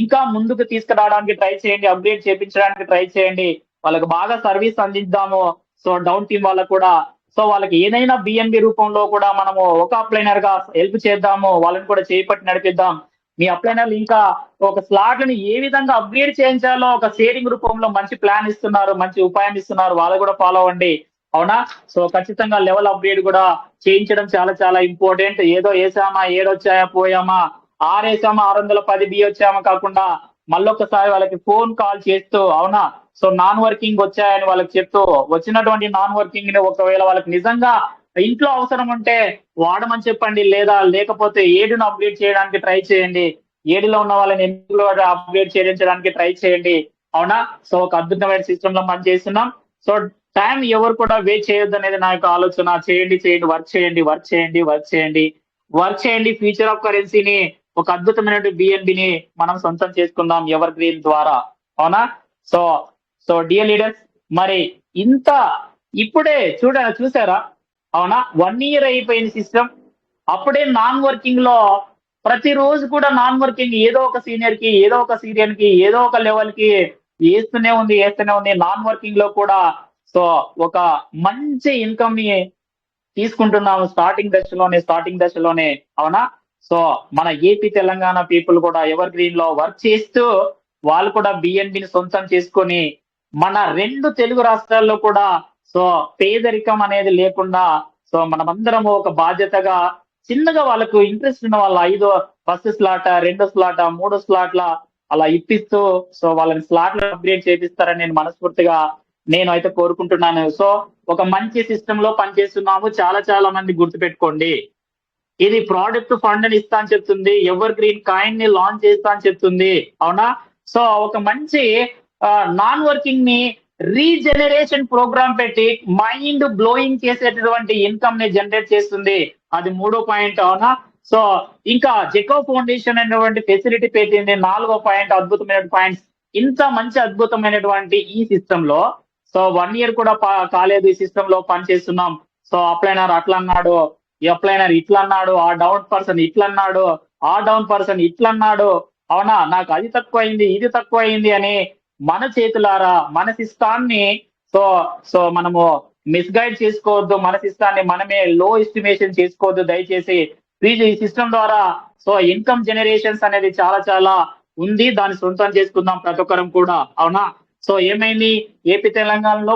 ఇంకా ముందుకు తీసుకురావడానికి ట్రై చేయండి, అప్గ్రేడ్ చేయించడానికి ట్రై చేయండి. వాళ్ళకి బాగా సర్వీస్ అందిద్దాము. సో డౌన్ టీమ్ వాళ్ళకు కూడా సో వాళ్ళకి ఏదైనా బిఎన్బి రూపంలో కూడా మనము ఒక అప్లైనర్ గా హెల్ప్ చేద్దాము, వాళ్ళని కూడా చేపట్టి నడిపిద్దాం. మీ అప్లైనర్లు ఇంకా ఒక స్లాట్లను ఏ విధంగా అప్గ్రేడ్ చేయించాలో ఒక షేరింగ్ రూపంలో మంచి ప్లాన్ ఇస్తున్నారు, మంచి ఉపాయం ఇస్తున్నారు, వాళ్ళు కూడా ఫాలో అవ్వండి. అవునా సో ఖచ్చితంగా లెవెల్ అప్గ్రేడ్ కూడా చేయించడం చాలా చాలా ఇంపార్టెంట్. ఏదో వేసామా 7 వచ్చాయా పోయామా, 6 వేసామా 610 బి వచ్చామా కాకుండా మళ్ళొకసారి వాళ్ళకి ఫోన్ కాల్ చేస్తూ అవునా సో నాన్ వర్కింగ్ వచ్చాయని వాళ్ళకి చెప్తూ వచ్చినటువంటి నాన్ వర్కింగ్ ని ఒకవేళ వాళ్ళకి నిజంగా ఇంట్లో అవసరం ఉంటే వాడమని చెప్పండి, లేదా లేకపోతే ఏడును అప్గ్రేడ్ చేయడానికి ట్రై చేయండి, ఏడులో ఉన్న వాళ్ళని ఎందులో అప్గ్రేడ్ చేయించడానికి ట్రై చేయండి. అవునా సో ఒక అద్భుతమైన సిస్టమ్ లో మనం చేస్తున్నాం. సో టైం ఎవరు కూడా వేస్ట్ చేయొద్దు అనేది నా యొక్క ఆలోచన. చేయండి చేయండి వర్క్ చేయండి వర్క్ చేయండి వర్క్ చేయండి వర్క్ చేయండి. ఫ్యూచర్ ఆఫ్ కరెన్సీని ఒక అద్భుతమైన బిఎన్బిని మనం సొంతం చేసుకుందాం ఎవర్ గ్రీన్ ద్వారా. అవునా సో సో డియర్ లీడర్స్, మరి ఇంత ఇప్పుడే చూసారా అవునా 1 year అయిపోయిన సిస్టమ్, అప్పుడే నాన్ వర్కింగ్ లో ప్రతిరోజు కూడా నాన్ వర్కింగ్ ఏదో ఒక సీనియర్ కి ఏదో ఒక సీనియర్ కి ఏదో ఒక లెవెల్ కి వేస్తూనే ఉంది. నాన్ వర్కింగ్ లో కూడా సో ఒక మంచి ఇన్కమ్ ని తీసుకుంటున్నాము స్టార్టింగ్ దశలోనే. అవునా సో మన ఏపీ తెలంగాణ పీపుల్ కూడా ఎవర్ గ్రీన్ లో వర్క్ చేస్తూ వాళ్ళు కూడా బిఎన్బిని సొంతం చేసుకొని మన 2 తెలుగు రాష్ట్రాల్లో కూడా సో పేదరికం అనేది లేకుండా సో మనమందరం ఒక బాధ్యతగా చిన్నగా వాళ్ళకు ఇంట్రెస్ట్ ఉన్న వాళ్ళ 5 ఫస్ట్ స్లాట్ 2 స్లాట్ 3 స్లాట్ల అలా ఇప్పిస్తూ సో వాళ్ళని స్లాట్లు అప్గ్రేడ్ చేపిస్తారని నేను మనస్ఫూర్తిగా నేను అయితే కోరుకుంటున్నాను. సో ఒక మంచి సిస్టమ్ లో పనిచేస్తున్నాము. చాలా మంది గుర్తుపెట్టుకోండి, ఇది ప్రోడక్ట్ ఫండ్ అని ఇస్తా అని చెప్తుంది, ఎవర్ గ్రీన్ కాయిన్ ని లాంచ్ చేస్తా అని చెప్తుంది. అవునా సో ఒక మంచి నాన్ వర్కింగ్ ని రీజనరేషన్ ప్రోగ్రామ్ పెట్టి మైండ్ బ్లోయింగ్ చేసేటటువంటి ఇన్కమ్ ని జనరేట్ చేస్తుంది. అది 3వ పాయింట్. అవునా సో ఇంకా జెకో ఫౌండేషన్ అనేటువంటి ఫెసిలిటీ పెట్టింది 4వ పాయింట్. అద్భుతమైన పాయింట్స్. ఇంత మంచి అద్భుతమైనటువంటి ఈ సిస్టమ్ లో సో 1 year కూడా కాలేదు ఈ సిస్టమ్ లో పనిచేస్తున్నాం. సో అప్లైనర్ అట్లా అన్నాడు, ఈ అప్లైనర్ ఇట్లా అన్నాడు, ఆ డౌన్ పర్సన్ ఇట్లా అన్నాడు, ఆ డౌన్ పర్సన్ ఇట్లా అన్నాడు. అవునా నాకు అది తక్కువైంది ఇది తక్కువైంది అని మన చేతులారా మన సిస్టాన్ని సో మనము మిస్గైడ్ చేసుకోవద్దు. మన సిస్టాన్ని మనమే లో ఎస్టిమేషన్ చేసుకోవద్దు దయచేసి. ఈ సిస్టమ్ ద్వారా సో ఇన్కమ్ జనరేషన్స్ అనేది చాలా ఉంది. దాన్ని సొంతం చేసుకుందాం ప్రతి ఒక్కరం కూడా. అవునా సో ఏమైంది ఏపీ తెలంగాణలో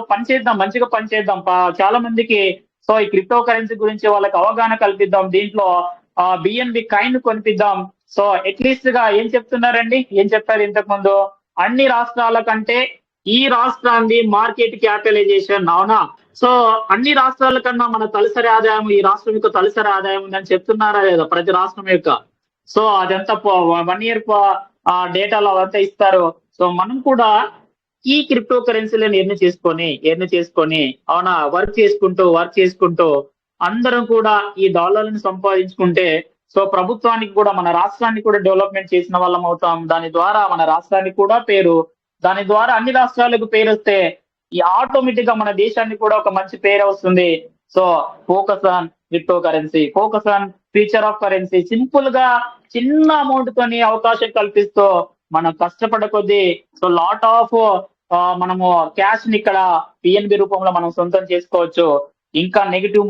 మంచిగా పనిచేద్దాం. చాలా మందికి సో ఈ క్రిప్టో కరెన్సీ గురించి వాళ్ళకి అవగాహన కల్పిద్దాం. దీంట్లో బిఎన్బి కాయిన్ కొనిపిద్దాం. సో అట్లీస్ట్ గా ఏం చెప్తున్నారండి, ఏం చెప్పారు ఇంతకు ముందు, అన్ని రాష్ట్రాల కంటే ఈ రాష్ట్రాన్ని మార్కెట్ క్యాపిటలైజేషన్. అవునా సో అన్ని రాష్ట్రాల కన్నా మన తలసరి ఆదాయం ఈ రాష్ట్రం యొక్క తలసరి ఆదాయం ఉందని చెప్తున్నారా లేదా ప్రతి రాష్ట్రం యొక్క. సో అదంతా 1 year డేటాలో అదంతా ఇస్తారు. సో మనం కూడా ఈ క్రిప్టో కరెన్సీలను ఎర్న్ చేసుకొని అవునా వర్క్ చేసుకుంటూ అందరం కూడా ఈ డాలర్లను సంపాదించుకుంటే సో ప్రభుత్వానికి కూడా మన రాష్ట్రాన్ని కూడా డెవలప్మెంట్ చేసిన వాళ్ళం అవుతాం. దాని ద్వారా మన రాష్ట్రానికి కూడా పేరు, దాని ద్వారా అన్ని రాష్ట్రాలకు పేరు వస్తే ఈ ఆటోమేటిక్ గా మన దేశానికి కూడా ఒక మంచి పేరు వస్తుంది. So focus on crypto currency, focus on future of currency. Simple గా చిన్న అమౌంట్ తోని అవకాశం కల్పిస్తూ మనం కష్టపడ కొద్దీ సో లాట్ ఆఫ్ మనము క్యాష్ ని ఇక్కడ పిఎన్బి రూపంలో మనం సొంతం చేసుకోవచ్చు. ఇంకా నెగిటివ్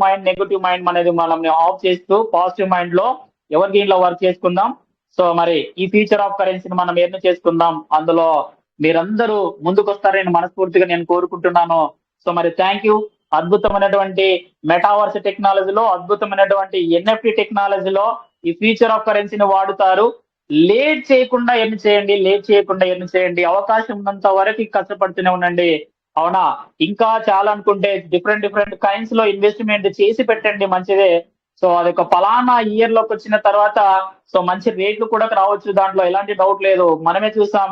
మైండ్ అనేది మనం ఆఫ్ చేస్తూ పాజిటివ్ మైండ్ లో ఎవర్ గ్రీన్ లో వర్క్ చేసుకుందాం. సో మరి ఈ ఫ్యూచర్ ఆఫ్ కరెన్సీని మనం ఎర్న్ చేసుకుందాం. అందులో మీరందరూ ముందుకు వస్తారని మనస్ఫూర్తిగా నేను కోరుకుంటున్నాను. సో మరి థ్యాంక్ యూ. అద్భుతమైనటువంటి మెటావర్స్ టెక్నాలజీలో, అద్భుతమైనటువంటి ఎన్ఎఫ్టి టెక్నాలజీలో ఈ ఫ్యూచర్ ఆఫ్ కరెన్సీని వాడుతారు. లేట్ చేయకుండా ఎర్న్ చేయండి. అవకాశం ఉన్నంత వరకు కష్టపడుతూనే ఉండండి. అవునా ఇంకా చాలా అనుకుంటే డిఫరెంట్ కైండ్స్ లో ఇన్వెస్ట్మెంట్ చేసి పెట్టండి, మంచిదే. సో అది ఒక పలానా ఇయర్ లోకి వచ్చిన తర్వాత సో మంచి రేట్లు కూడా రావచ్చు, దాంట్లో ఎలాంటి డౌట్ లేదు. మనమే చూసాం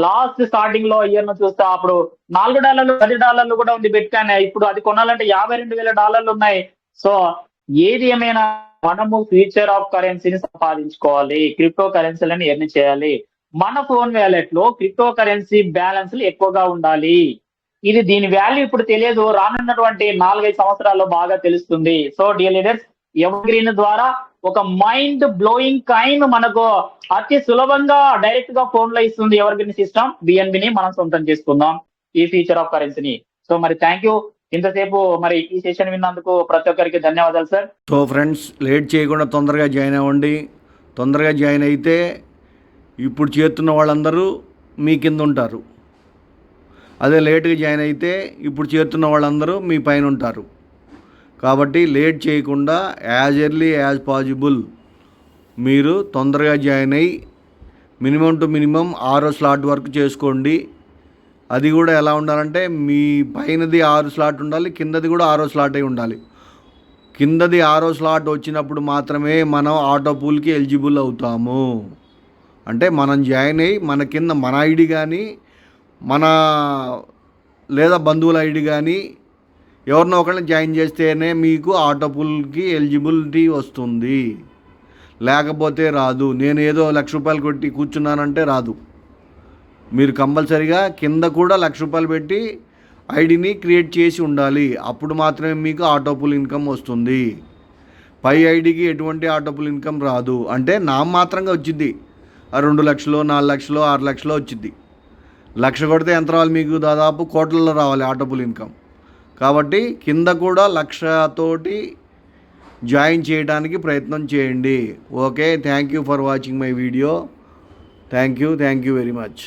లాస్ట్ స్టార్టింగ్ లో ఇయర్ ను చూస్తే అప్పుడు $4 $10 కూడా ఉంది బిట్ కాయిన్. ఇప్పుడు అది కొనాలంటే $52,000 ఉన్నాయి. సో ఏది ఏమైనా మనము ఫ్యూచర్ ఆఫ్ కరెన్సీని సంపాదించుకోవాలి, క్రిప్టో కరెన్సీలను ఎర్న్ చేయాలి. మన ఫోన్ వ్యాలెట్ లో క్రిప్టో కరెన్సీ బ్యాలెన్స్లు ఎక్కువగా ఉండాలి. ఇది దీని వాల్యూ ఇప్పుడు తెలియదు, రానున్నటువంటి 4-5 సంవత్సరాల్లో బాగా తెలుస్తుంది. So dear leaders, ever green ద్వారా ఒక మైండ్ బ్లోయింగ్ కాయిన్ మనకు అతి సులభంగా డైరెక్ట్ గా ఫోన్ లో ఇస్తుంది ఎవర్ గ్రీన్ సిస్టమ్. బిఎన్బిని మనం సొంతం చేసుకుందాం ఈ ఫ్యూచర్ ఆఫ్ కరెన్సీని. సో మరి థ్యాంక్ యూ. ఇంతసేపు మరి ఈ సెషన్ విన్నందుకు ప్రతి ఒక్కరికి ధన్యవాదాలు సార్. సో ఫ్రెండ్స్, లేట్ చేయకుండా తొందరగా జాయిన్ అవ్వండి. తొందరగా జాయిన్ అయితే ఇప్పుడు చేస్తున్న వాళ్ళందరూ మీ కింద ఉంటారు. అదే లేట్గా జాయిన్ అయితే ఇప్పుడు చేస్తున్న వాళ్ళందరూ మీ పైన ఉంటారు. కాబట్టి లేట్ చేయకుండా యాజ్ ఎర్లీ యాజ్ పాసిబుల్ మీరు తొందరగా జాయిన్ అయ్యి మినిమం టు మినిమం 6వ స్లాట్ వరకు చేసుకోండి. అది కూడా ఎలా ఉండాలంటే మీ పైనది 6 స్లాట్ ఉండాలి, కిందది కూడా 6వ స్లాట్ అయి ఉండాలి. కిందది 6వ స్లాట్ వచ్చినప్పుడు మాత్రమే మనం ఆటో పూల్కి ఎలిజిబుల్ అవుతాము. అంటే మనం జాయిన్ అయ్యి మన కింద మన ఐడి కానీ మన లేదా బంధువుల ఐడి కానీ ఎవరినో ఒకరిని జాయిన్ చేస్తేనే మీకు ఆటో పూల్కి ఎలిజిబిలిటీ వస్తుంది, లేకపోతే రాదు. నేను ఏదో ₹1,00,000 కొట్టి కూర్చున్నానంటే రాదు. మీరు కంపల్సరిగా కింద కూడా ₹1,00,000 పెట్టి ఐడిని క్రియేట్ చేసి ఉండాలి. అప్పుడు మాత్రమే మీకు ఆటో పూల్ ఇన్కమ్ వస్తుంది. పై ఐడికి ఎటువంటి ఆటో పూల్ ఇన్కమ్ రాదు. అంటే నామమాత్రంగా వచ్చింది. 2 లక్షలు, 4 లక్షలు, 6 లక్షలు వచ్చింది. 1,00,000 కొడితే ఎంత రావాలి మీకు? దాదాపు కోట్లలో రావాలి ఆటో పూల్ ఇన్కమ్. కాబట్టి కింద కూడా 1,00,000 తోటి జాయిన్ చేయడానికి ప్రయత్నం చేయండి. Okay, thank you for watching my video. Thank you very much.